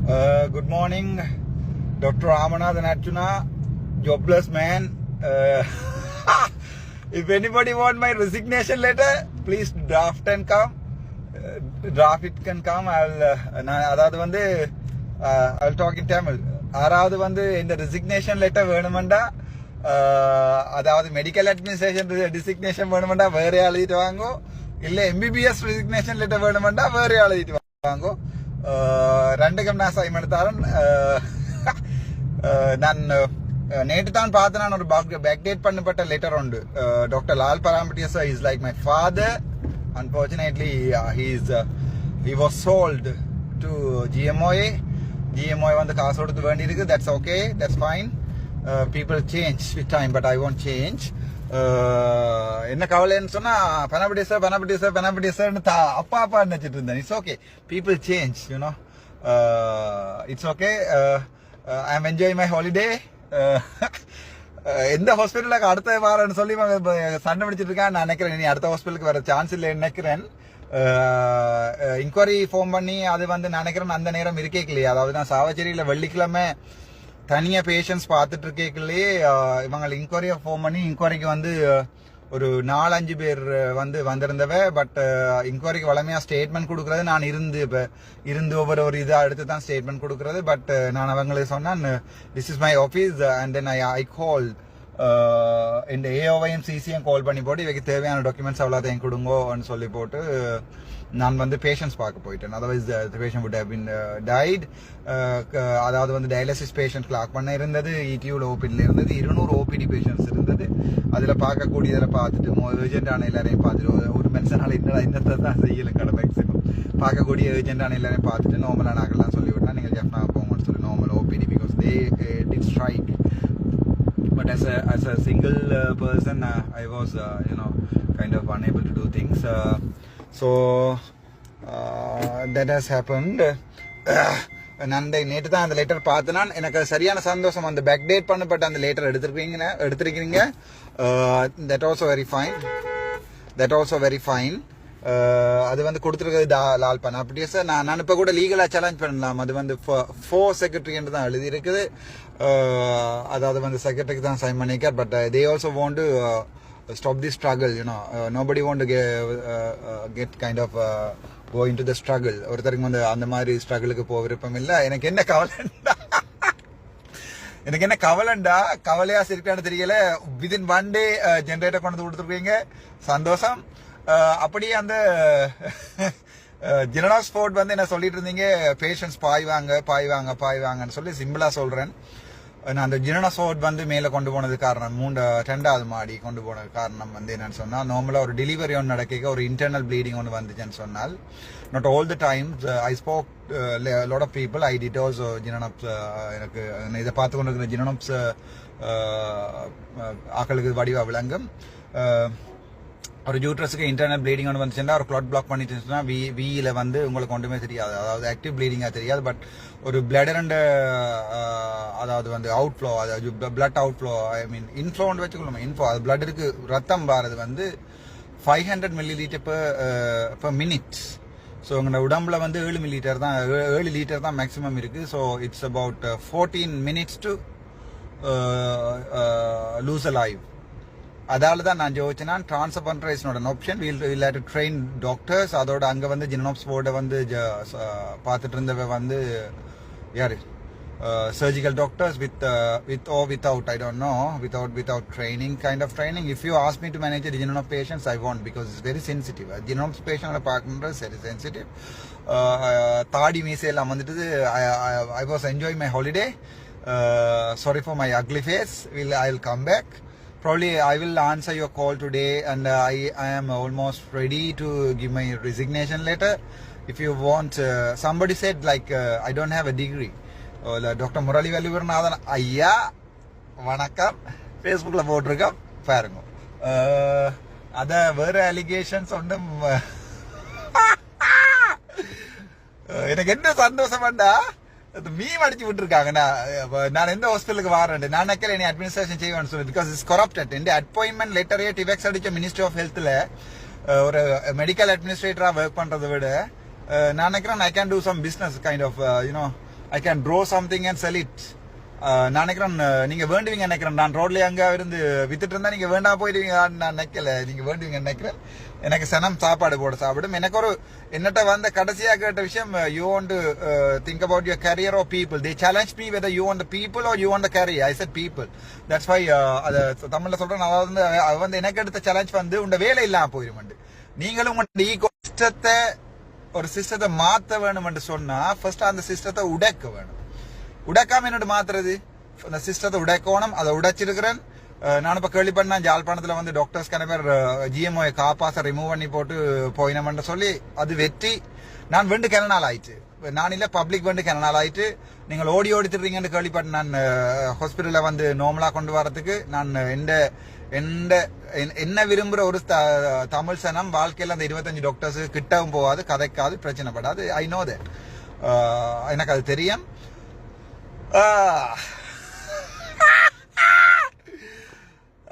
Good morning, Dr. Ramanathan Arjuna, jobless man. If anybody want my resignation letter, please draft and come. Draft it can come. அதாவது வந்து I'll talk in Tamil. யாராவது வந்து இந்த resignation letter வேணுமெண்டா, அதாவது medical administration resignation வேணுமெண்டா வேற எழுதிட்டு வாங்கோ, இல்ல எம்பிபிஎஸ் ரெசிக்னேஷன் லெட்டர் வேணுமெண்டா வேற எழுதிட்டு வாங்கோ. ரெண்டுக்கும் நான் சைன் எடுத்தாரன். நான் நேற்று தான் பார்த்தேன். நான் ஒரு பேக்டேட் பண்ணப்பட்ட லெட்டர் உண்டு. Doctor Lal Parampattiya sir is like my father. Unfortunately he was sold to GMOA. GMOA வந்து காசு கொடுத்து வேண்டி இருக்கு. That's okay, that's fine. People change with time, but I won't change. என்ன கவலைன்னு சொன்னா பெனபடிசர்னு அப்பா நினைச்சிட்டு இருந்தேன். It's okay, people change, you know. It's okay. I am enjoy my holiday. எந்த ஹாஸ்பிட்டலுக்கு அடுத்த வாரம்னு சொல்லி சண்டை பிடிச்சிட்டு இருக்கேன். நான் நினைக்கிறேன் இனி அடுத்த ஹாஸ்பிட்டலுக்கு வர சான்ஸ் இல்லைன்னு நினைக்கிறேன். இன்கொயரி ஃபார்ம் பண்ணி அது வந்து நினைக்கிறேன் அந்த நேரம் இருக்கே இல்லையா. அதாவது நான் சாவச்சேரியில் வெள்ளிக்கிழமை தனியாக பேஷண்ட்ஸ் பார்த்துட்டு இருக்கேங்களே, இவங்க இன்கொயரியை ஃபோன் பண்ணி இன்கொயரிக்கு வந்து ஒரு 4-5 பேர் வந்து வந்திருந்தவ. பட் இன்கொயரிக்கு வளமையாக ஸ்டேட்மெண்ட் கொடுக்குறது நான் இருந்து ஒவ்வொரு இதாக எடுத்து தான் ஸ்டேட்மெண்ட் கொடுக்குறது. பட் நான் அவங்களுக்கு சொன்னேன், this is my office. And then I call இந்த ஏஓவையும் சிசியும் கால் பண்ணி போட்டு இவைக்கு தேவையான டாக்குமெண்ட்ஸ் அவ்வளோதையும் கொடுங்கோன்னு சொல்லி போட்டு நான் வந்து பேஷண்ட்ஸ் பார்க்க போயிட்டேன். Otherwise the patient would have been died. அதாவது வந்து டயாலிசிஸ் பேஷண்ட் கிளாக் பண்ண இருந்தது, இடியூவில் ஓபிடியில் இருந்தது, 200 ஓபிடி பேஷண்ட்ஸ் இருந்தது. அதில் பார்க்கக்கூடியதில் பார்த்துட்டு ஏர்ஜென்டான எல்லாரையும் பார்த்துட்டு, ஒரு மனுஷனால் இன்னத்தை தான் செய்யலை கடை மேக்ஸிமம் பார்க்கக்கூடிய ஏர்ஜென்டான எல்லாரையும் பார்த்துட்டு நார்மலான ஆகலாம் சொல்லிவிட்டா நீங்கள் ஜெஃப்னா போங்கன்னு சொல்லி normal OPD, because they did strike. But as a single person, I was kind of unable to do things. So that has happened. நான் நேற்று தான் அந்த லெட்டர் பார்த்தேன்னா எனக்கு சரியான சந்தோஷம். அந்த பேக் டேட் பண்ணப்பட்ட அந்த லெட்டர் எடுத்திருக்கீங்க. that also very fine. அது வந்து கொடுத்துருக்கிறது லால் பண்ண அப்படியே சார். நான் இப்போ கூட லீகலாக சேலஞ்ச் பண்ணலாம். அது வந்து 4 செக்ரட்டரின்னு தான் எழுதி இருக்குது. அதாவது வந்து செக்ரட்டரிக்கு தான் சைன் பண்ணிக்கார். But they also want to stop the struggle. Nobody want to get kind of go into the struggle. ஒருத்தருக்கு வந்து அந்த மாதிரி ஸ்ட்ரகிளுக்கு போக விருப்பம் இல்லை. எனக்கு என்ன கவலைண்டா கவலையா சிரிக்கான்னு தெரியல. விதின் 1 day ஜென்ரேட்டர் கொண்டு வந்து கொடுத்துருக்கீங்க, சந்தோஷம். அப்படியே அந்த ஜெனடாஸ்போர்ட் வந்து என்ன சொல்லிட்டு இருந்தீங்க, பேஷண்ட்ஸ் பாய்வாங்கன்னு சொல்லி சிம்பிளா சொல்றேன். நான் அந்த ஜெனடாஸ்போர்ட் வந்து மேலே கொண்டு போனது காரணம், 2வது மாடி கொண்டு போனது காரணம் வந்து என்னன்னு சொன்னால், நார்மலாக ஒரு டெலிவரி ஒன்று நடக்க ஒரு இன்டர்னல் ப்ளீடிங் ஒன்று வந்துச்சுன்னு சொன்னால், not all the times I spoke lot of people. I did also ஜினோப்ஸ். எனக்கு இதை பார்த்து கொண்டு இருக்கிற ஜினோப்ஸ் ஆக்களுக்கு வடிவா விளங்கும். ஒரு யூட்ரஸுக்கு இன்டர்னல் ப்ளீடிங் ஒன்று வந்துச்சுன்னா, ஒரு கிளாட் பிளாக் பண்ணிட்டுச்சுன்னா வியில் வந்து உங்களுக்கு ஒன்றுமே தெரியாது. அதாவது ஆக்டிவ் ப்ளீடிங்காக தெரியாது. பட் ஒரு பிளட் அண்ட் அதாவது வந்து அவுட்ஃப்ளோ, அதாவது பிளட் அவுட்ஃப்ளோ, ஐ மீன் இன்ஃப்ளோன்னு வச்சுக்கணும். அது பிளட் இருக்கு, ரத்தம் பாரது வந்து 500 milliliter per minute. ஸோ உங்களோட உடம்புல வந்து 7 லிட்டர் தான் மேக்ஸிமம் இருக்கு. So it's about 14 minutes to lose a life. அதால தான் நான் யோசிச்சேன்னா ட்ரான்ஸ்ஃபர் பண்ணுற is not an option. Will have to train doctors. அதோட அங்கே வந்து ஜினோப்ஸ் போர்டை வந்து பார்த்துட்டு இருந்தவ வந்து யாரு, surgical doctors with or without, I don't know, without training, kind of training. If you ask me to manage a genome patients, I won't, because it's very sensitive. A genome patient partner is very sensitive. Thadi meesela vandittu. I was enjoying my holiday. Sorry for my ugly face. I'll come back. Probably I will answer your call today, and I am almost ready to give my resignation letter. If you want, somebody said like I don't have a degree. Doctor Murali Valluvarnathan ஐயா வணக்கம், ஃபேஸ்புக்கில் போட்டிருக்கோம் பாருங்க. அதை வேறு allegations ஒன்றும் எனக்கு என்ன சந்தோஷம் வேண்டா, மீம் அடிச்சு விட்டுருக்காங்க. நான் எந்த ஹாஸ்பிட்டலுக்கு வரேன், நான் நினைக்கிறேன் என்னை அட்மினிஸ்ட்ரேஷன் செய்வேன்னு சொல்லி, பிகாஸ் இஸ் கரப்டட். இந்த அப்பாயின்மெண்ட் லெட்டரே டிவெக்ஸ் அடிச்ச மினிஸ்ட்ரி ஆஃப் ஹெல்த்தில் ஒரு மெடிக்கல் அட்மினிஸ்ட்ரேட்டராக ஒர்க் பண்ணுறதை விட நான் நினைக்கிறேன் I can do some business kind of I can draw something and sell it. நான் நினைக்கிறேன் நீங்க வேண்டுவீங்க நினைக்கிறேன். நான் ரோட்ல அங்க இருந்து வித்துட்டு இருந்தா நீங்க வேண்டாம் போயிடுவீங்க நான் நினைக்கல. நீங்க வேண்டுவீங்க நினைக்கிறேன். எனக்கு சனம் சாப்பாடு போட சாப்பிடும். எனக்கு ஒரு என்னட்ட வந்த கடைசியா கேட்ட விஷயம், you want to think about your career or people. They challenge me whether you want the people or you want the career. I said people. That's why அதை தமிழ்ல சொல்றேன். அதாவது வந்து எனக்கு எடுத்த சேலஞ்ச் வந்து உங்க வேலை இல்லாம போயிடும். நீங்களும் ஈகோ சிஸ்டத்தை ஒரு சிஸ்டத்தை மாத்த வேணும் என்று சொன்னா ஃபர்ஸ்ட் அந்த சிஸ்டத்தை உடைக்க வேணும். உடைக்காம என்னோட மாத்துறது, அந்த சிஸ்டத்தை உடைக்கணும். அதை உடைச்சிருக்கிறேன். நான் இப்ப கேள்விப்பட்டா ஜாழ்ப்பாணத்துல வந்து டாக்டர்ஸ் பேர் GMO காப்பாச ரிமூவ் பண்ணி போட்டு போயினமென்று சொல்லி அது வெற்றி. நான் வெண்டு கிண நாள் ஆயிடுச்சு. நான் இல்ல பப்ளிக் வெண்டு கிண நாள் ஆயிட்டு நீங்கள் ஓடி ஓடி திடுறீங்கன்னு கேள்விப்பட்டு நான் ஹாஸ்பிட்டல்ல வந்து நார்மலா கொண்டு வரதுக்கு நான் என்ன விரும்புற ஒரு தமிழ் சனம் வாழ்க்கையில அந்த 25 டாக்டர்ஸ் கிட்டவும் போகாது, கதைக்காது, பிரச்சனைப்படாது. I know that. எனக்கு அது தெரியும்.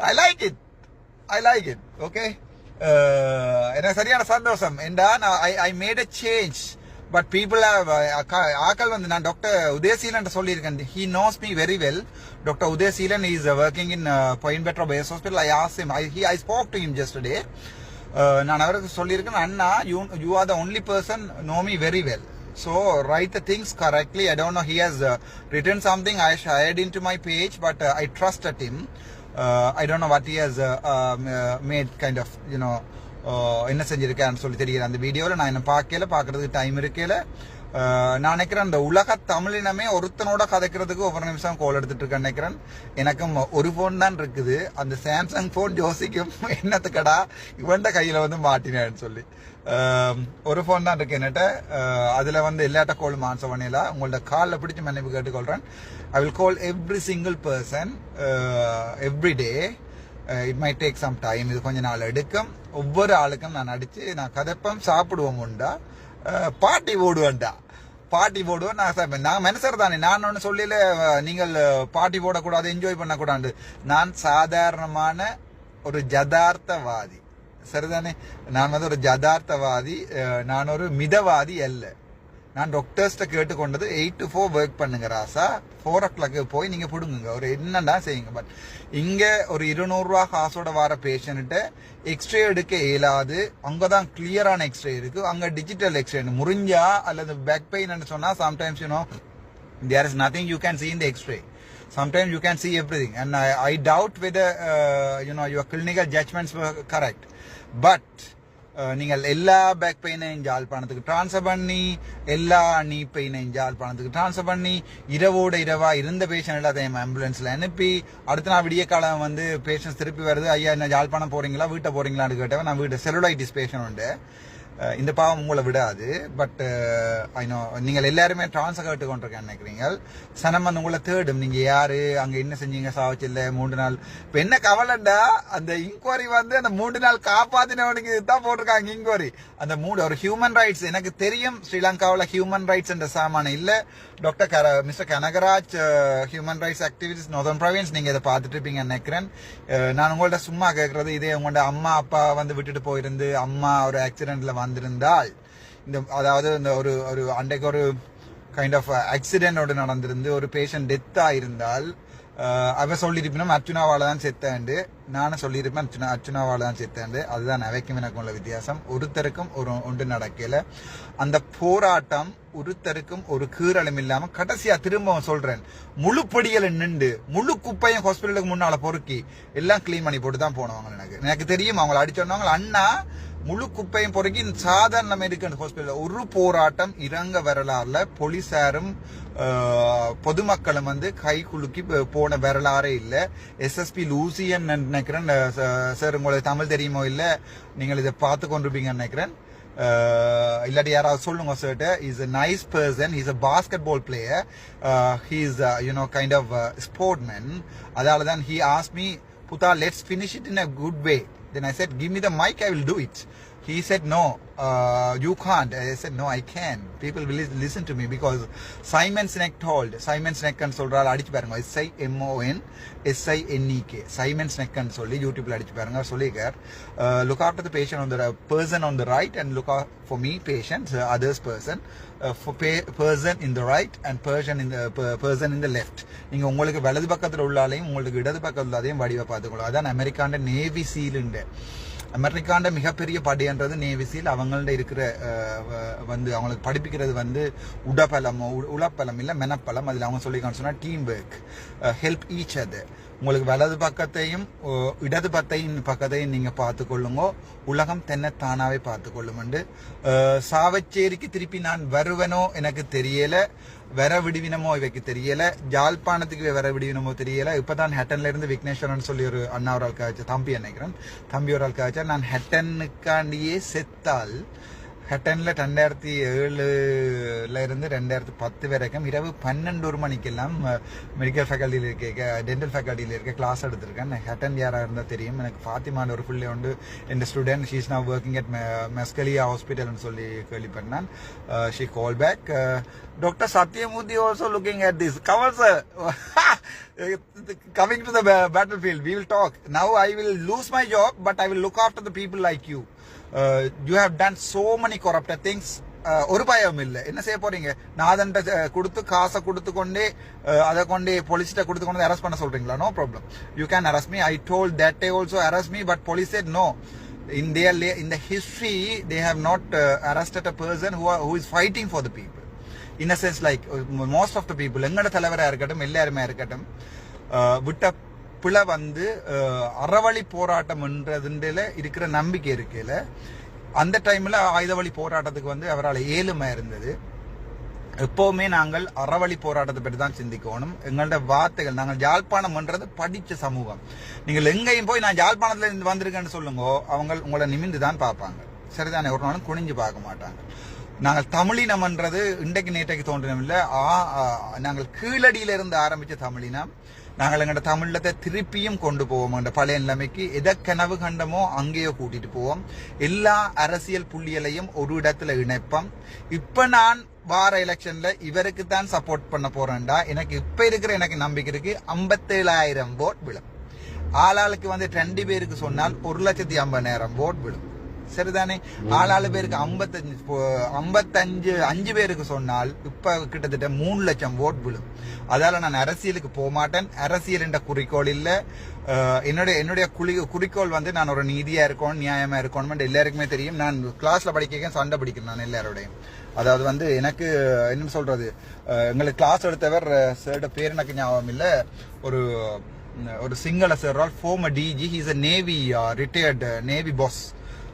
I like it. Okay. எனக்கு சரியான சந்தோஷம். I made a change. But people have ஆக்கள் வந்து நான் டாக்டர் உதயசீலன் சொல்லியிருக்கேன். He knows me very well. Dr. Udayaseelan is working in Coimbatore Base Hospital. I asked him. I spoke to him yesterday. நான் அவருக்கு சொல்லியிருக்கேன், அண்ணா you are the only person know me very well. So write the things correctly. I don't know, he has written something I shared into my page, but I trusted him. I don't know what he has made kind of, you know, என்ன செஞ்சிருக்கேன்னு சொல்லி தெரியல. அந்த வீடியோவில் நான் என்ன பார்க்கறதுக்கு time இருக்கல. நான் நினைக்கிறேன் அந்த உலக தமிழினமே ஒருத்தனோட கதைக்கிறதுக்கு ஒவ்வொரு நிமிஷம் கோல் எடுத்துட்டு இருக்கேன் நினைக்கிறேன். எனக்கும் ஒரு போன் தான் இருக்குது. அந்த சாம்சங் போன் ஜோசிக்கும் என்னத்துக்கடா இவன்ட கையில வந்து மாட்டினேன்னு சொல்லி ஒரு போன் தான் இருக்கு என்னட்ட. அதுல வந்து எல்லாட்ட கோல் ஆன்சர் பண்ணல. உங்களோட காலில் பிடிச்சி மன்னிப்பு கேட்டுக்கொள்றேன். I will call every single person every day. It my take some time. இது கொஞ்ச நாள் எடுக்கும். ஒவ்வொரு ஆளுக்கும் நான் அடிச்சு நான் கதைப்பம் சாப்பிடுவோம் உண்டா, பாட்டி போடுவேன்டா, பாட்டி போடுவோம். நான் மனுஷர் தானே. நான் ஒன்று சொல்லல நீங்கள் பாட்டி போடக்கூடாது, என்ஜாய் பண்ணக்கூடாது. நான் சாதாரணமான ஒரு ஜதார்த்தவாதி, சரிதானே? நான் வந்து ஒரு ஜதார்த்தவாதி. நான் ஒரு மிதவாதி அல்ல. நான் டாக்டர்ஸ்ட கேட்டுக்கொண்டது 8 to 4 ஒர்க் பண்ணுங்க ராசா. 4 o'clock போய் நீங்க பிடுங்குங்க, ஒரு என்னடா செய்யுங்க. பட் இங்க ஒரு 200 ரூபா காசோட வர பேஷண்ட்ட எக்ஸ்ரே எடுக்க இயலாது. அங்கதான் கிளியரான எக்ஸ்ரே இருக்கு. அங்க டிஜிட்டல் எக்ஸ்ரே முறிஞ்சா அல்லது பேக் பெயின் சொன்னா sometimes you know there is nothing you can see in the x-ray. Sometimes you can see everything, and I doubt whether your clinical judgments were correct. But நீங்கள் எல்லா back பெயினையும் ஜாழ்ப்பாணத்துக்கு transfer பண்ணி, எல்லா நீ பெயினையும் ஜாழ்ப்பாணத்துக்கு transfer பண்ணி, இரவோட இரவா இருந்த patient எல்லாத்தையும் ஆம்புலன்ஸ்ல அனுப்பி, அடுத்த நாள் விடிய காலம் வந்து பேஷண்ட்ஸ் திருப்பி வருது. ஐயா என்ன ஜாழ்ப்பாணம் போறீங்களா, வீட்டை போறீங்களான்னு கேட்டவன் நான் வீட்டு செலுலைட்டிஸ் பேஷண்ட் உண்டு. இந்த பாவம் உங்களை விடாது. பட் ஐநோ நீங்கள் எல்லாருமே ட்ரான்ஸ்ஃபர் கேட்டு கொண்டிருக்கேன் நினைக்கிறீங்க. சனம் வந்து உங்களை தேடும். நீங்க யாரு, அங்க என்ன செஞ்சீங்க, சாவச்சில்ல 3 நாள். இப்ப என்ன கவலைண்டா, அந்த இன்கொயரி வந்து அந்த 3 நாள் காப்பாத்தினவனுக்கு தான் போட்டிருக்காங்க இன்கொயரி. அந்த ஒரு ஹியூமன் ரைட்ஸ். எனக்கு தெரியும் ஸ்ரீலங்காவில் ஹியூமன் ரைட்ஸ் என்ற சாமான இல்ல. Doctor mister Kanagaraj human rights activities northern province, நீங்க இதை பார்த்துட்டு இருப்பீங்க நினைக்கிறேன். நான் உங்கள்ட்ட சும்மா கேட்கறது இதே, உங்களோட அம்மா அப்பா வந்து விட்டுட்டு போயிருந்து அம்மா ஒரு ஆக்சிடென்ட்ல வந்திருந்தால், இந்த அதாவது இந்த ஒரு அன்றைக்கு ஒரு கைண்ட் ஆஃப் ஆக்சிடென்ட் நடந்திருந்து ஒரு பேஷண்ட் டெத் ஆயிருந்தால் அவ சொல்லியிருப்பினும் அர்ச்சுனாவால தான் செத்தாண்டு, நானும் சொல்லியிருப்பேன் அர்ச்சுனாவால தான் செத்தாண்டு. அதுதான் அவைக்கும் எனக்கும் உள்ள வித்தியாசம். ஒருத்தருக்கும் ஒன்று நடக்கல. அந்த போராட்டம் ஒருத்தருக்கும் ஒரு கீறலும் இல்லாம கடைசியா திரும்பவும் சொல்றேன், முழு பொடிகளை நின்று முழு குப்பையும் ஹாஸ்பிட்டலுக்கு முன்னால பொறுக்கி எல்லாம் கிளீன் பண்ணி போட்டு தான் போனவங்க. எனக்கு தெரியும் அவங்களை அடிச்சோன்னவங்க அண்ணா முழு குப்பையும் பொறுக்கி சாதாரண மெடிக்கல் ஹாஸ்பிட்டல் ஒரு போராட்டம் இறங்க வரலாறுல போலீசாரும் பொதுமக்களும் வந்து கை குலுக்கி போன வரலாறே இல்லை. SSP லூசியன் நினைக்கிறேன் சார், உங்களுக்கு தமிழ் தெரியுமோ இல்ல, நீங்கள் இதை பார்த்து கொண்டிருப்பீங்கன்னு நினைக்கிறேன். இல்லாட்டி யாராவது சொல்லுங்க sir. Is a nice person, he's a basketball player, he's kind of sportman. அதால தான் he asked me, Putha, let's finish it in a good way. Then I said, give me the mic, I will do it. He said, no, you can't. I said, no, I can. People will listen to me because Simon Sinek told. Simon Sinek and சொல்றாரு அடிச்சு பாருங்க. SIMON SINEK. Simon Sinek and சொல்லி யூடியூப்ல அடிச்சு பாருங்க. சொல்லிக்கார் look after the patient on the person on the right and look out for me patient others person for person in the right and person in the left. நீங்க உங்களுக்கு வலது பக்கத்துல உள்ளாலையும் உங்களுக்கு இடது பக்கத்துல உள்ளதையும் வடிவ பார்த்துக்கணும். அதான் அமெரிக்காண்ட நேவி சீலுண்டு. அமெரிக்காண்ட மிகப்பெரிய படைன்றது நேவி சீல். அவங்கள்ட்ட இருக்கிற வந்து அவங்களுக்கு படிப்பிக்கிறது வந்து உளப்பலம் இல்லை மெனப்பலம். அதில் அவங்க சொல்லி சொன்னா team work, help each other. உங்களுக்கு வலது பக்கத்தையும் இடது பக்கத்தையும் நீங்க பார்த்துக்கொள்ளுங்க, உலகம் தென்னத்தானாவே பார்த்துக்கொள்ளும். சாவச்சேரிக்கு திருப்பி நான் வருவனோ எனக்கு தெரியல, வர விடுவினமோ இவைக்கு தெரியல, ஜாழ்ப்பாணத்துக்கு வர விடுவினமோ தெரியல. இப்பதான் ஹெட்டன்ல இருந்து விக்னேஸ்வரன் சொல்லி ஒரு அண்ணா ஒரு ஆள் காய்ச்சா, தம்பி ஒரு ஆள் காய்ச்சா, நான் ஹெட்டனுக்காண்டியே செத்தால் ஹெட்டன்ல 2007 இருந்து 2010 வரைக்கும் இரவு 12 மணிக்கெல்லாம் மெடிக்கல் ஃபேக்கல்ட்டியில் இருக்க டென்டல் ஃபேக்கல்ட்டியில் இருக்க கிளாஸ் எடுத்திருக்கேன். ஹெட்டன் யாராக இருந்தால் தெரியும். எனக்கு ஃபாத்திமான ஒரு பிள்ளை உண்டு, என் student. She is now working at மெஸ்கலியா ஹாஸ்பிட்டல்னு சொல்லி கேள்விப்பட்டேன். She call back, Dr. Satyamurthy also looking at this. Kamal sir, coming to the battlefield, we will talk. Now I will lose my job, but I will look after the people like you. You have done so many corrupted things. ஒரு பயம் இல்லை. என்ன செய்ய போறீங்க? நாதன்ட்ட கொடுத்து காசை கொடுத்து கொண்டே அதை கொண்டே போலீஸ்கிட்ட கொடுத்து கொண்டு அரெஸ்ட் பண்ண சொல்றீங்களா? No problem, you can arrest me. I told that day also arrest me, but police said no. In the history they have not arrested a person who is fighting for the people. In a sense, like most of the people, எங்கட தலைவராக இருக்கட்டும் எல்லாருமே இருக்கட்டும், விட்ட பிள்ளை வந்து அறவழி போராட்டம்ன்றதுல இருக்கிற நம்பிக்கை இருக்கையில அந்த டைம்ல ஆயுதவழி போராட்டத்துக்கு வந்து அவரால் ஏழுமை இருந்தது. எப்பவுமே நாங்கள் அறவழி போராட்டத்தை பற்றி தான் சிந்திக்கணும். எங்களோட வார்த்தைகள், நாங்கள் யாழ்ப்பாணம்ன்றது படிச்ச சமூகம். நீங்கள் எங்கேயும் போய் நான் யாழ்ப்பாணத்துல இருந்து வந்திருக்கேன்னு சொல்லுங்க, அவங்க உங்களை நிமிந்து தான் பார்ப்பாங்க. சரிதானே? ஒரு நாளும் குனிஞ்சு பார்க்க மாட்டாங்க. நாங்கள் தமிழினம்ன்றது இன்றைக்கு நேற்றைக்கு தோன்றினமில்லை. நாங்கள் கீழடியிலிருந்து ஆரம்பிச்ச தமிழினம். நாங்கள் எங்களோட தமிழத்தை திருப்பியும் கொண்டு போவோம். என்ற பழைய நிலைமைக்கு எதை கனவு கண்டமோ அங்கேயோ கூட்டிட்டு போவோம். எல்லா அரசியல் புள்ளிகளையும் ஒரு இடத்துல இணைப்போம். இப்ப நான் வார எலெக்ஷன்ல இவருக்கு தான் சப்போர்ட் பண்ண போறேன்டா, எனக்கு இப்ப இருக்கிற எனக்கு நம்பிக்கை இருக்கு 57,000 vote விழும். ஆளாளுக்கு வந்து 2 பேருக்கு சொன்னால் 1,50,000 vote விழும். சரிதானே? ஆளாளு பேருக்கு 5 பேருக்கு சொன்னால் இப்ப கிட்டத்தட்ட 3 லட்சம் vote விழும். அதால நான் அரசியலுக்கு போக மாட்டேன். அரசியல் என்ற குறிக்கோள் இல்ல. என்னுடைய குறிக்கோள் வந்து நான் ஒரு நீதியா இருக்கணும், நியாயமா இருக்கணும். எல்லாருக்குமே தெரியும். நான் கிளாஸ்ல படிக்க சண்டை பிடிக்கிறேன் நான் எல்லாரோடையும். அதாவது வந்து எனக்கு என்ன சொல்றது, எங்களுக்கு கிளாஸ் எடுத்தவர் சார்ட பேர் எனக்கு ஞாபகம் இல்ல. ஒரு Sinhala sir, former DG, he is a Navy retired Navy boss.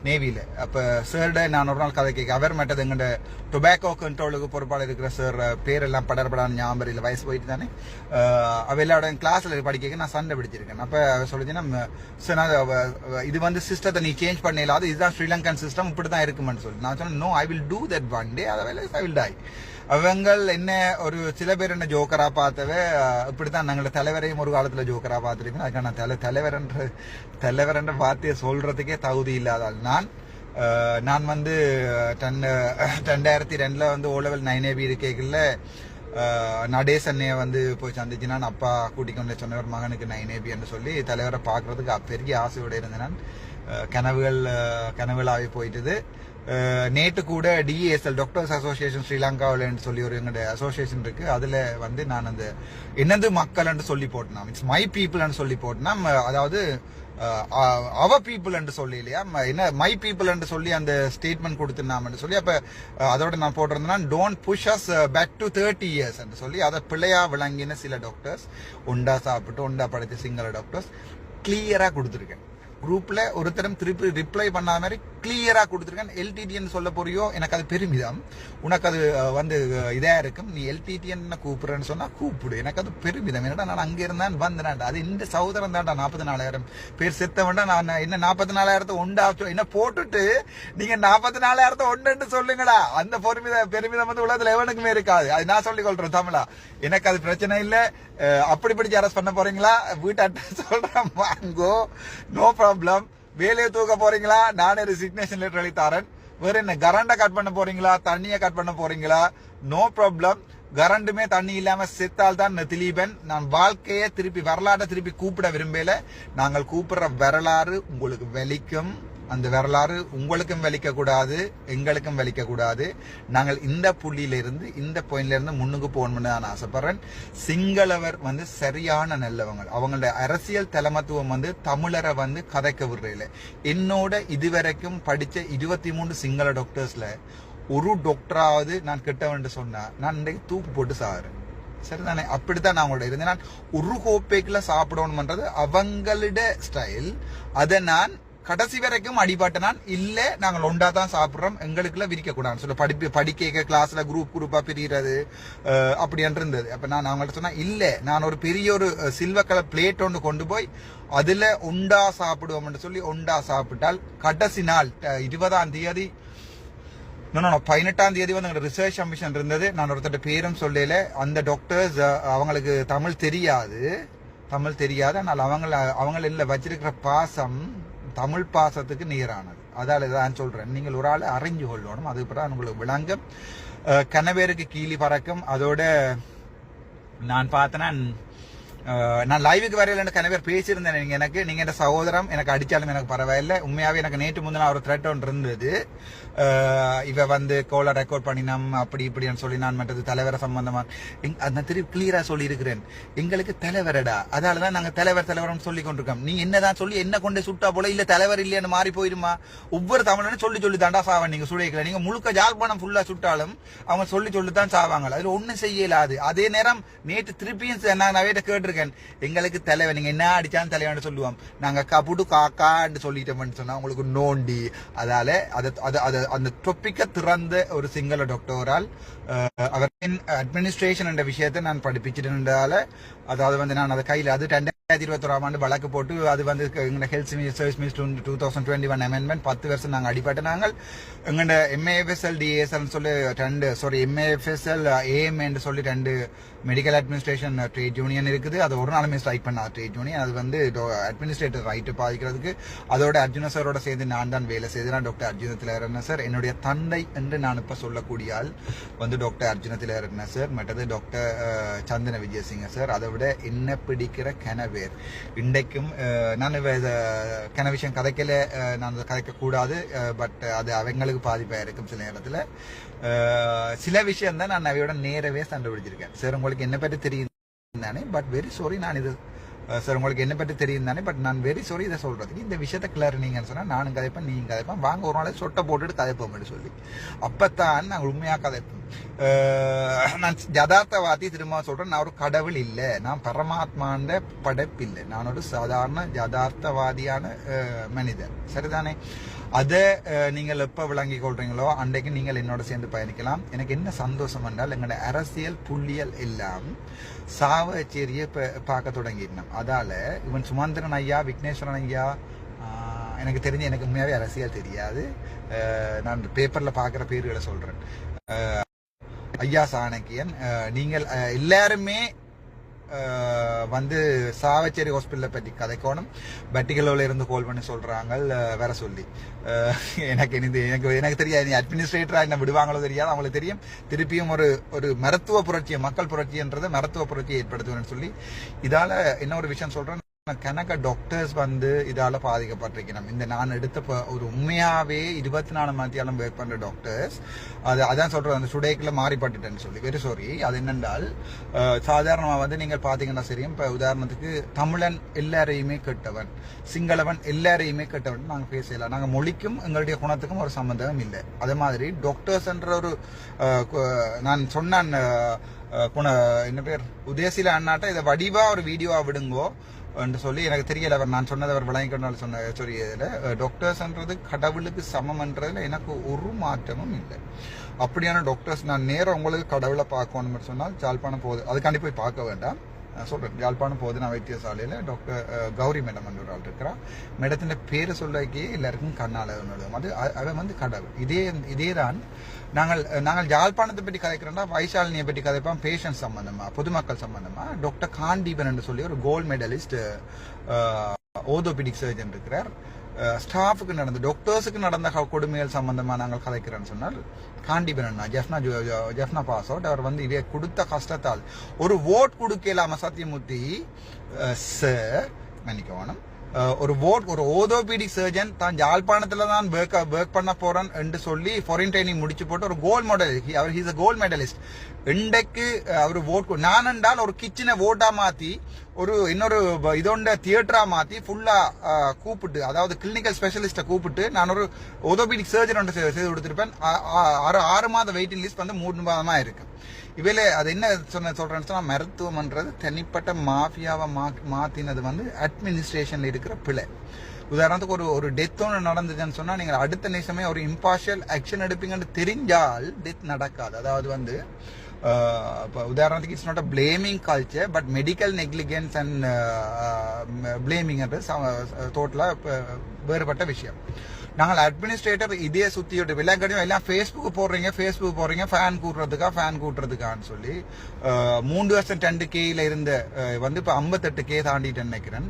நேவியில். அப்போ சார்ட நான் ஒரு நாள் கதை கேட்க, அவர் மட்டும் எங்கள்ட டொபாக்கோ கண்ட்ரோலுக்கு பொறுப்பாளர் இருக்கிற சார் பேரெல்லாம் படர்படான ஞாபகம் இல்லை, வயசு போயிட்டு தானே. அவளோட கிளாஸில் படிக்க நான் சண்டை பிடிச்சிருக்கேன். அப்போ அவர் சொல்லிச்சுன்னா, இது வந்து சிஸ்டத்தை நீ சேஞ்ச் பண்ண இல்லாத, இதுதான் ஸ்ரீலங்கன் சிஸ்டம், இப்படி தான் இருக்குமென்னு சொல்லி நான் சொன்னேன். No, I will do that one day, otherwise I will die. அவங்கள் என்ன ஒரு சில பேர் என்ன ஜோக்கரா பார்த்தவ, இப்படித்தான் நாங்களோட தலைவரையும் ஒரு காலத்துல ஜோக்கரா பார்த்துருக்கேன். அதுக்கான தலைவர்ன்ற வார்த்தையை சொல்றதுக்கே தகுதி இல்லாதால் நான் வந்து 2002 வந்து O-level 9AB இருக்கைகள்ல நடேஷ் அண்ணைய வந்து போய் சந்திச்சு நான் அப்பா கூட்டிக் கொண்டு சொன்னவர் மகனுக்கு 9AB என்று சொல்லி தலைவரை பார்க்கறதுக்கு பெரிய ஆசையோட இருந்தேன். நான் கனவுகளாவே போயிட்டது. நேற்று கூட DASL டாக்டர்ஸ் அசோசியேஷன் ஸ்ரீலங்காவில் சொல்லி ஒரு எங்களுடைய அசோசியேஷன் இருக்கு. அதுல வந்து நான் அந்த என்னது மக்கள் என்று சொல்லி போட்டேன், இட்ஸ் மை பீப்புள் சொல்லி போட்டேன். அதாவது அவர் பீப்புள் என்று சொல்லி இல்லையா, என்ன மை பீப்புள் என்று சொல்லி அந்த ஸ்டேட்மெண்ட் கொடுத்துனாம் சொல்லி. அப்ப அதோட நான் போட்டிருந்தேன், don't push us back to 30 years என்று சொல்லி. அதை பிள்ளையா விளங்கின சில டாக்டர்ஸ், உண்டா சாப்பிட்டு உண்டா படைத்த சிங்கள டாக்டர்ஸ் கிளியரா கொடுத்துருக்கேன். குரூப்ல ஒருத்தரும் திருப்பி ரிப்ளை பண்ணாத மாதிரி கிளியரா கொடுத்துருக்கேன். LTTN சொல்ல போறியோ, எனக்கு அது பெருமிதம். உனக்கு அது வந்து இதா இருக்கும், நீ LTTN கூப்பிடுறேன்னு சொன்னா கூப்பிடு, எனக்கு அது பெருமிதம். என்னடா நான் அங்க இருந்தான் வந்தேன்டா, அது இந்த சகோதரன் தான்டா 44,000 பேர் செத்த வேண்டாம். நான் என்ன 44,000 ஒண்டா என்ன போட்டுட்டு நீங்க 44,000 ஒன்று சொல்லுங்கடா. அந்த பெருமிதம் வந்து உலகத்துல எவனுக்குமே இருக்காது. அது நான் சொல்லிக் கொள்றேன் தமிழா. எனக்கு அது பிரச்சனை இல்லை. அப்படி படிச்சு அரெஸ்ட் பண்ண போறீங்களா, வீட்டு அட்ரஸ் சொல்றேன், வாங்கோ, நோ ப்ராப்ளம். வேலையை தூக்க போறீங்களா, நானே ரிசிக்னேஷன் லெட்டர் எழுதி தரேன். வேற என்ன, கரண்ட கட் பண்ண போறீங்களா, தண்ணியை கட் பண்ண போறீங்களா, நோ ப்ராப்ளம். கரண்டுமே தண்ணி இல்லாம செத்தால் தான் திலீபன். நான் வாழ்க்கையை திருப்பி வரலாற்றை திருப்பி கூப்பிட விரும்பல. நாங்கள் கூப்பிடுற வரலாறு உங்களுக்கு வலிக்கும். அந்த வரலாறு உங்களுக்கும் வலிக்க கூடாது, எங்களுக்கும் வலிக்க கூடாது. நாங்கள் இந்த புள்ளியில இருந்து இந்த பாயிண்ட்ல இருந்து முன்னுக்கு போகணும்னு நான் ஆசைப்படுறேன். சிங்களவர் சரியான நல்லவங்க. அவங்களோட அரசியல் தலைமத்துவம் தமிழரை கதைக்க விடுறதில்ல. என்னோட இதுவரைக்கும் படிச்ச 23 சிங்கள டாக்டர்ஸ்ல ஒரு டாக்டராவது நான் கிட்டவன் சொன்னா நான் இன்றைக்கு தூக்கு போட்டு சாகுறேன். சரிதானே? அப்படித்தான் நான் அவங்களோட இருந்தேன். நான் ஒரு கோப்பைக்குள்ள சாப்பிடணும்ன்றது அவங்களோட ஸ்டைல். அதை நான் கடைசி வரைக்கும் அடிபாட்ட நான் இல்ல, நாங்கள் ஒண்டா தான் சாப்பிடுறோம், எங்களுக்குள்ள விரிக்க கூடாது சொல்ல படிக்க கிளாஸ்ல குரூப்பா பிரிகிறது அப்படி என்று இருந்தது. அப்ப நான் அவங்கள்ட்ட சொன்னா இல்ல, நான் ஒரு பெரிய ஒரு சில்வர் கலர் பிளேட் ஒன்று கொண்டு போய் அதுல ஒண்டா சாப்பிடுவோம் சொல்லி ஒண்டா சாப்பிட்டால் கடைசி நாள் 20ஆம் தேதி 18ஆம் தேதி ரிசர்ச் கமிஷன் இருந்தது. நான் ஒருத்தர் பேரும் சொல்லல. அந்த டாக்டர்ஸ் அவங்களுக்கு தமிழ் தெரியாது. ஆனால் அவங்க இல்ல வச்சிருக்கிற பாசம் தமிழ் பாசத்துக்கு நேரானது. அதால தான் சொல்றேன், நீங்கள் ஒரு ஆளை அறிஞ்சு கொள்ளணும். அதுக்கப்புறம் உங்களுக்கு விளங்கும். கனவேருக்கு கீழி பறக்கும். அதோட நான் பார்த்தேன்னா, நான் லைவுக்கு வரையில கனவேர் பேசியிருந்தேன். நீங்க என் சகோதரம் எனக்கு அடிச்சாலும் எனக்கு பரவாயில்லை. உண்மையாவே எனக்கு நேற்று முந்தின ஒரு த்ரெட் ஒன்று இருந்தது. இவ கோலை ரெக்கார்ட் பண்ணினோம் அப்படி இப்படின்னு சொல்லி நான் மற்றது தலைவரை சம்பந்தமா அந்த திருப்பி கிளியரா சொல்லி இருக்கிறேன். எங்களுக்கு தலைவரடா, அதாலதான் நாங்க தலைவர்னு சொல்லி கொண்டிருக்கோம். நீ என்னதான் சொல்லி என்ன கொண்டு சுட்டா போல இல்ல தலைவர் இல்லையான்னு மாறி போயிருமா? ஒவ்வொரு தமிழனும் சொல்லி தாண்டா சாவான். நீங்க சுடைக்கல, நீங்க முழுக்க ஜாழ்ப்பாணம் ஃபுல்லா சுட்டாலும் அவங்க சொல்லித்தான் சாவாங்க. அதுல ஒண்ணும் செய்யலாது. அதே நேரம் நேற்று திருப்பியும் நான் நவேட்ட கேட்டிருக்கேன், எங்களுக்கு தலைவர் நீங்க என்ன அடிச்சாலும் தலைவன் சொல்லுவோம். நாங்க கபுடு காக்கான்னு சொல்லிட்டோம்னு சொன்னா உங்களுக்கு நோண்டி. அதால அந்த டொப்பிக்க திறந்த ஒரு சிங்கள டாக்டரால் அவரின் அட்மினிஸ்ட்ரேஷன் என்ற விஷயத்தை நான் படிப்பிச்சிருந்தால, அதாவது நான் அதை கையில் அது 2021ஆம் ஆண்டு வழக்கு போட்டு அது ஹெல்த் சர்வீஸ் மினிஸ்டர் 2021 அமெண்ட்மெண்ட் 10 வருஷம் நாங்கள் அடிபட்டு நாங்கள் எங்கள்ட MAFSL DASL சொல்லி MAFSL AM என்று சொல்லி 2 மெடிக்கல் அட்மினிஸ்ட்ரேஷன் ட்ரேட் யூனியன் இருக்குது. அது ஒரு நாளுமே ஸ்ட்ரைக் பண்ண ட்ரேட் யூனியன். அது அட்மினிஸ்ட்ரேட்டிவ் ரைட்டு பாதிக்கிறதுக்கு. அதோட அர்ஜுன சாரோட சேர்ந்து நான் தான் வேலை செய்தேன். டாக்டர் அர்ஜுன திலகரட்ன சார் என்னுடைய தந்தை என்று நான் இப்ப சொல்லக்கூடிய ஆள் டாக்டர் அர்ஜுன திலகரட்ன சார், மற்றது டாக்டர் சந்தன விஜயசிங்க சார். அதை விட என்ன பிடிக்கிற கனவேர் இன்றைக்கும் நான் கன விஷயம் கதைக்கல, நான் கதைக்க கூடாது. பட் அது அவங்களுக்கு பாதிப்பாக இருக்கும். சில நேரத்தில் சில விஷயம் தான் நான் அவையோட நேரவே சண்டை பிடிச்சிருக்கேன். சார் உங்களுக்கு என்ன பற்றி தெரியும் தானே, பட் வெரி சாரி நான் இது சார் உங்களுக்கு என்ன பற்றி தெரியும் தானே, பட் நான் வெரி சாரி இதை சொல்றதுக்கு. இந்த விஷயத்த கிளர் நீங்கன்னு சொன்னா நானும் கதைப்பேன், நீங்க கதைப்பேன், வாங்க ஒரு நாளே சொட்டை போட்டுட்டு கதைப்போம்னு சொல்லி அப்பத்தான் நாங்கள் உண்மையா கதைப்போம். நான் யதார்த்தவாதி திரும்ப சொல்றேன், நான் ஒரு கடவுள் இல்லை, நான் பரமாத்மாண்ட படைப்பு இல்லை, நான் ஒரு சாதாரண யதார்த்தவாதியான மனிதன். சரிதானே? அதை நீங்கள் எப்போ விளங்கி கொள்றீங்களோ அன்றைக்கு நீங்கள் என்னோட சேர்ந்து பயணிக்கலாம். எனக்கு என்ன சந்தோஷம் என்றால் எங்களோட அரசியல் புள்ளியல் எல்லாம் சாவச்சேரியை பார்க்க தொடங்கிடணும். அதால இவன் சுமந்திரன் ஐயா, விக்னேஸ்வரன் ஐயா, எனக்கு தெரிஞ்சு எனக்கு உண்மையாவே அரசியல் தெரியாது. நான் பேப்பர்ல பார்க்குற பேர்களை சொல்றேன். ஐயா சாணக்கியன், நீங்கள் எல்லாருமே சாவச்சேரி ஹாஸ்பிட்டலை பற்றி கதைக்கணும். பட்டிகளோல இருந்து கால் பண்ணி சொல்றாங்க வேற சொல்லி. எனக்கு தெரியாது, அட்மினிஸ்ட்ரேட்டரா என்ன விடுவாங்களோ தெரியாது. அவங்களுக்கு தெரியும் திருப்பியும் ஒரு மருத்துவ புரட்சியை, மக்கள் புரட்சின்றதை மருத்துவ புரட்சியை ஏற்படுத்துவேன்னு சொல்லி. இதால என்ன ஒரு விஷயம் சொல்றேன், கணக்க டாக்டர்ஸ் இதால பாதிக்கப்பட்டிருக்கணும். இந்த நான் எடுத்த ஒரு உண்மையாவே 24 மணித்தியாலும் ஒர்க் பண்ற டாக்டர்ஸ் அதான் சொல்றேன், அந்த சுடேக்கில் மாறிப்பட்டுட்டேன்னு சொல்லி. Very sorry. அது என்னென்றால் சாதாரணமா நீங்கள் பாத்தீங்கன்னா சரியும். இப்ப உதாரணத்துக்கு தமிழன் எல்லாரையுமே கெட்டவன், சிங்களவன் எல்லாரையுமே கெட்டவன் நாங்க பேசலாம். நாங்க மொழிக்கும் எங்களுடைய குணத்துக்கும் ஒரு சம்பந்தம் இல்லை. அதே மாதிரி டாக்டர்ஸ் என்ற ஒரு நான் சொன்னான் என்ன பேர் உதயசில அண்ணாட்ட இதை வடிவா ஒரு வீடியோவா விடுங்கோ என்று சொல்லி. எனக்கு தெரியல அவர் நான் சொன்னது அவர் விளங்கிக்கொண்டால் சொன்ன சொல்லி. இதில் டாக்டர்ஸ்ன்றது கடவுளுக்கு சமம்ன்றதுல எனக்கு ஒரு மாற்றமும் இல்லை. அப்படியான டாக்டர்ஸ் நான் நேரம் உங்களுக்கு கடவுளை பார்க்கணும்னு சொன்னால் ஜாழ்ப்பாணம் போகுது, அதுக்காண்டி போய் பார்க்க வேண்டாம். சொல்றேன், யாழ்ப்பாணம் போதுனா வைத்தியசாலையில டாக்டர் கௌரி மேடம் ஒரு ஆள் இருக்கிறா. மேடத்தின் பேரை சொல்லக்கே எல்லாருக்கும் கண்ணால அது அவன் கடவுள். இதேதான் நாங்கள் யாழ்ப்பாணத்தை பற்றி கதைக்கிறோம்னா வைசாலினியை பற்றி கதைப்போம். பேஷண்ட் சம்பந்தமா, பொதுமக்கள் சம்பந்தமா டாக்டர் காண்டீபன் என்று சொல்லி ஒரு கோல்டு மெடலிஸ்ட் ஓர்த்தோபெடிக் சர்ஜன் இருக்கிறார். ஸ்டாஃபுக்கு நடந்த டாக்டர்ஸுக்கு நடந்த கொடுமைகள் சம்பந்தமா நாங்கள் கதைக்கிறேன்னு சொன்னால் காண்டிபனா ஜெஃப்னா பாஸ் அவுட் அவர் வந்து இதை கொடுத்த கஷ்டத்தால் ஒரு ஓட் கொடுக்கலாம சத்தியமூர்த்தி சார் மன்னிக்கணும் ஒரு ஓட் ஒரு ஓதோபீடிக் சர்ஜன் தான் யாழ்ப்பாணத்துல தான் ஒர்க் பண்ண போறேன் என்று சொல்லி ஃபாரின் ட்ரைனிங் முடிச்சு போட்டு ஒரு கோல்ட் மெடலிஸ்ட் அவர் ஹீஸ் அ கோல்ட் மெடலிஸ்ட் இன்றைக்கு அவர் ஓட் நான் என்றால் ஒரு கிச்சனை ஓட்டா மாத்தி ஒரு இன்னொரு இதோண்ட தியேட்டரா மாத்தி ஃபுல்லா கூப்பிட்டு அதாவது கிளினிக்கல் ஸ்பெஷலிஸ்ட கூப்பிட்டு நான் ஒரு ஓதோபீடிக் சர்ஜன் செய்து கொடுத்திருப்பேன் 6 மாத வெயிட்டிங் லிஸ்ட் வந்து 3 மாதமா இருக்கு இவையில அது என்ன சொல்றேன்னு சொன்னா மருத்துவம்ன்றது தனிப்பட்ட மாஃபியாவை மாத்தினது வந்து அட்மினிஸ்ட்ரேஷன்ல இருக்கிற பிழை. உதாரணத்துக்கு ஒரு டெத் ஒன்று நடந்துச்சுன்னு சொன்னா நீங்க அடுத்த நிமிஷமே ஒரு இம்பார்ஷியல் ஆக்ஷன் எடுப்பீங்கன்னு தெரிஞ்சால் டெத் நடக்காது. அதாவது வந்து உதாரணத்துக்கு it's not a blaming culture but medical negligence and பிளேமிங்ன்றது டோட்டலா வேறுபட்ட விஷயம். நாங்கள் அட்மினிஸ்ட்ரேட்டர் இதே சுத்தியோட்டு விளையாட்டையும் எல்லாம் ஃபேஸ்புக் போடுறீங்க ஃபேன் கூட்டுறதுக்கான்னு சொல்லி 3 வருஷம் 2K இருந்த வந்து இப்போ 58K தாண்டிட்டு நினைக்கிறேன்.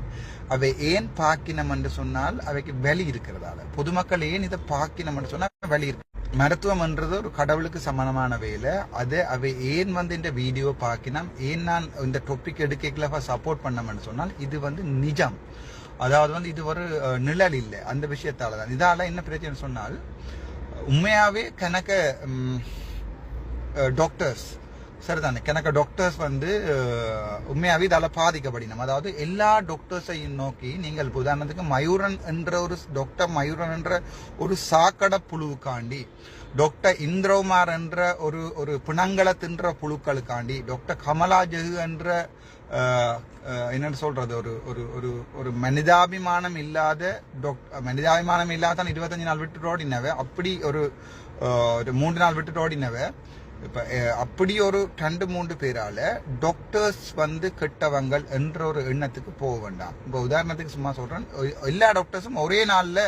அவை ஏன் பாக்கினம் என்று சொன்னால் அவைக்கு வெளி இருக்கிறதால பொதுமக்கள் ஏன் இதை பாக்கினம் என்று சொன்னால் வெளி இருக்கு. மருத்துவம் என்றது ஒரு கடவுளுக்கு சமானமான வேலை. அது அவை ஏன் வந்து இந்த வீடியோ பாக்கினம் ஏன் நான் இந்த டாபிக் எடுக்கல சப்போர்ட் பண்ணமென்னு சொன்னால் இது வந்து நிஜம். அதாவது வந்து இது ஒரு நிழல் இல்லை அந்த விஷயத்தால தான். இதால என்ன பிரச்சனை சொன்னால் உண்மையாவே கணக்க டாக்டர்ஸ் சரிதானே கணக்க டாக்டர்ஸ் வந்து உண்மையாவே இதால பாதிக்கப்படினோம். அதாவது எல்லா டாக்டர்ஸையும் நோக்கி நீங்கள் உதாரணத்துக்கு மயூரன் என்ற ஒரு டாக்டர் மயூரன் என்ற ஒரு சாக்கடை புழுவுக்காண்டி டாக்டர் இந்திரகுமார் என்ற ஒரு பிணங்களை தின்ற புழுக்களுக்காண்டி டாக்டர் கமலா ஜெகு என்ற என்னன்னு சொல்றது ஒரு மனிதாபிமானம் இல்லாத மனிதாபிமானம் இல்லாத 25 நாள் விட்டு ஓடினவ அப்படி ஒரு 3 நாள் விட்டு ஓடினவ இப்ப அப்படி ஒரு 2-3 பேரால டாக்டர்ஸ் வந்து கெட்டவங்கள் என்ற ஒரு எண்ணத்துக்கு போக வேண்டாம். இப்ப உதாரணத்துக்கு சும்மா சொல்றேன் எல்லா டாக்டர்ஸும் ஒரே நாள்ல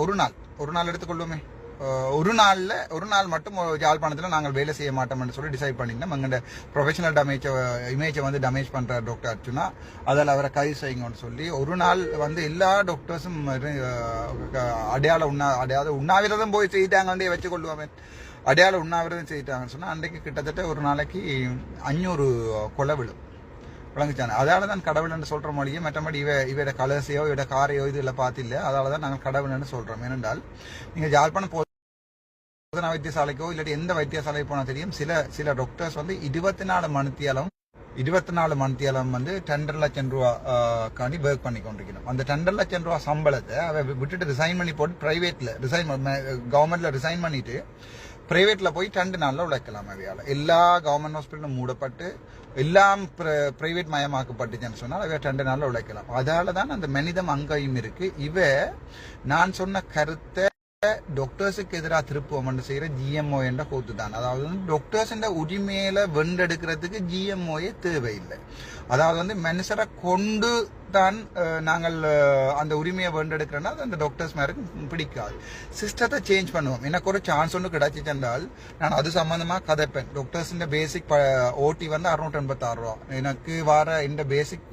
ஒரு நாள் எடுத்துக்கொள்ளுமே ஒரு நாள் மட்டும் யாழ்ப்பாணத்தில் நாங்கள் வேலை செய்ய மாட்டோம்னு சொல்லி டிசைட் பண்ணிங்கன்னா எங்களோட ப்ரொஃபஷனல் இமேஜை வந்து டேமேஜ் பண்ற டாக்டர் அர்ச்சுனா அதில் அவரை கைது செய்யுங்கன்னு சொல்லி ஒரு நாள் வந்து எல்லா டாக்டர்ஸும் அடையாள உண்ணாவிரதம் போய் செய்தாங்கன்னே வச்சுக்கொள்ளுவாங்க. அடையாள உண்ணாவிரதம் செய்தாங்கன்னு சொன்னா அன்றைக்கு கிட்டத்தட்ட ஒரு நாளைக்கு 500 கொலை விழும் விளங்குச்சானே. அதால தான் கடவுள் என்று சொல்ற மொழியே மற்றபடி இவட கலசையோ இவட காரையோ இது இல்லை பார்த்தில்ல. அதால தான் நாங்கள் கடவுள் என்று சொல்றோம். ஏனென்றால் நீங்க யாழ்ப்பாணம் போதனா வைத்தியசாலைக்கோ இல்லாட்டி எந்த வைத்தியசாலைக்கு போனா தெரியும் சில டாக்டர்ஸ் வந்து 24 மணித்தியாலம் வந்து 2.5 லட்சம் ரூபா காண்டி ஒர்க் பண்ணி கொண்டிருக்கணும். அந்த 2.5 லட்சம் ரூபா சம்பளத்தை அவ விட்டுட்டு ரிசைன் பண்ணி போட்டு பிரைவேட்ல கவர்மெண்ட்ல ரிசைன் பண்ணிட்டு பிரைவேட்ல போய் 2 நாள்ல உழைக்கலாம். அவையால எல்லா கவர்மெண்ட் ஹாஸ்பிட்டலும் மூடப்பட்டு எல்லாம் பிரைவேட் மயமாக்கப்பட்டுச்சுன்னு சொன்னால் அவை 2 நாள்ல உழைக்கலாம். அதாலதான் அந்த மனிதம் அங்கேயும் இருக்கு. நான் சொன்ன கருத்தை டாக்டர்ஸுக்கு எதிராக திருப்புவம் செய்யற GMO என்ற கூத்து தான். அதாவது டாக்டர்ஸ் உரிமையில வென்றெடுக்கிறதுக்கு GMOயே தேவையில்லை. அதாவது வந்து மனுஷரை கொண்டு தான் நாங்கள் அந்த உரிமையை வென்றெடுக்கிறோன்னா அந்த டாக்டர்ஸ் மேருக்கு பிடிக்காது. சிஸ்டத்தை சேஞ்ச் பண்ணுவோம். எனக்கு ஒரு சான்ஸ் ஒன்று கிடைச்சிச்சென்றால் நான் அது சம்பந்தமா கதைப்பேன். டாக்டர்ஸ் பேசிக் ஓடி வந்து 686 ரூபா. எனக்கு வர இந்த பேசிக்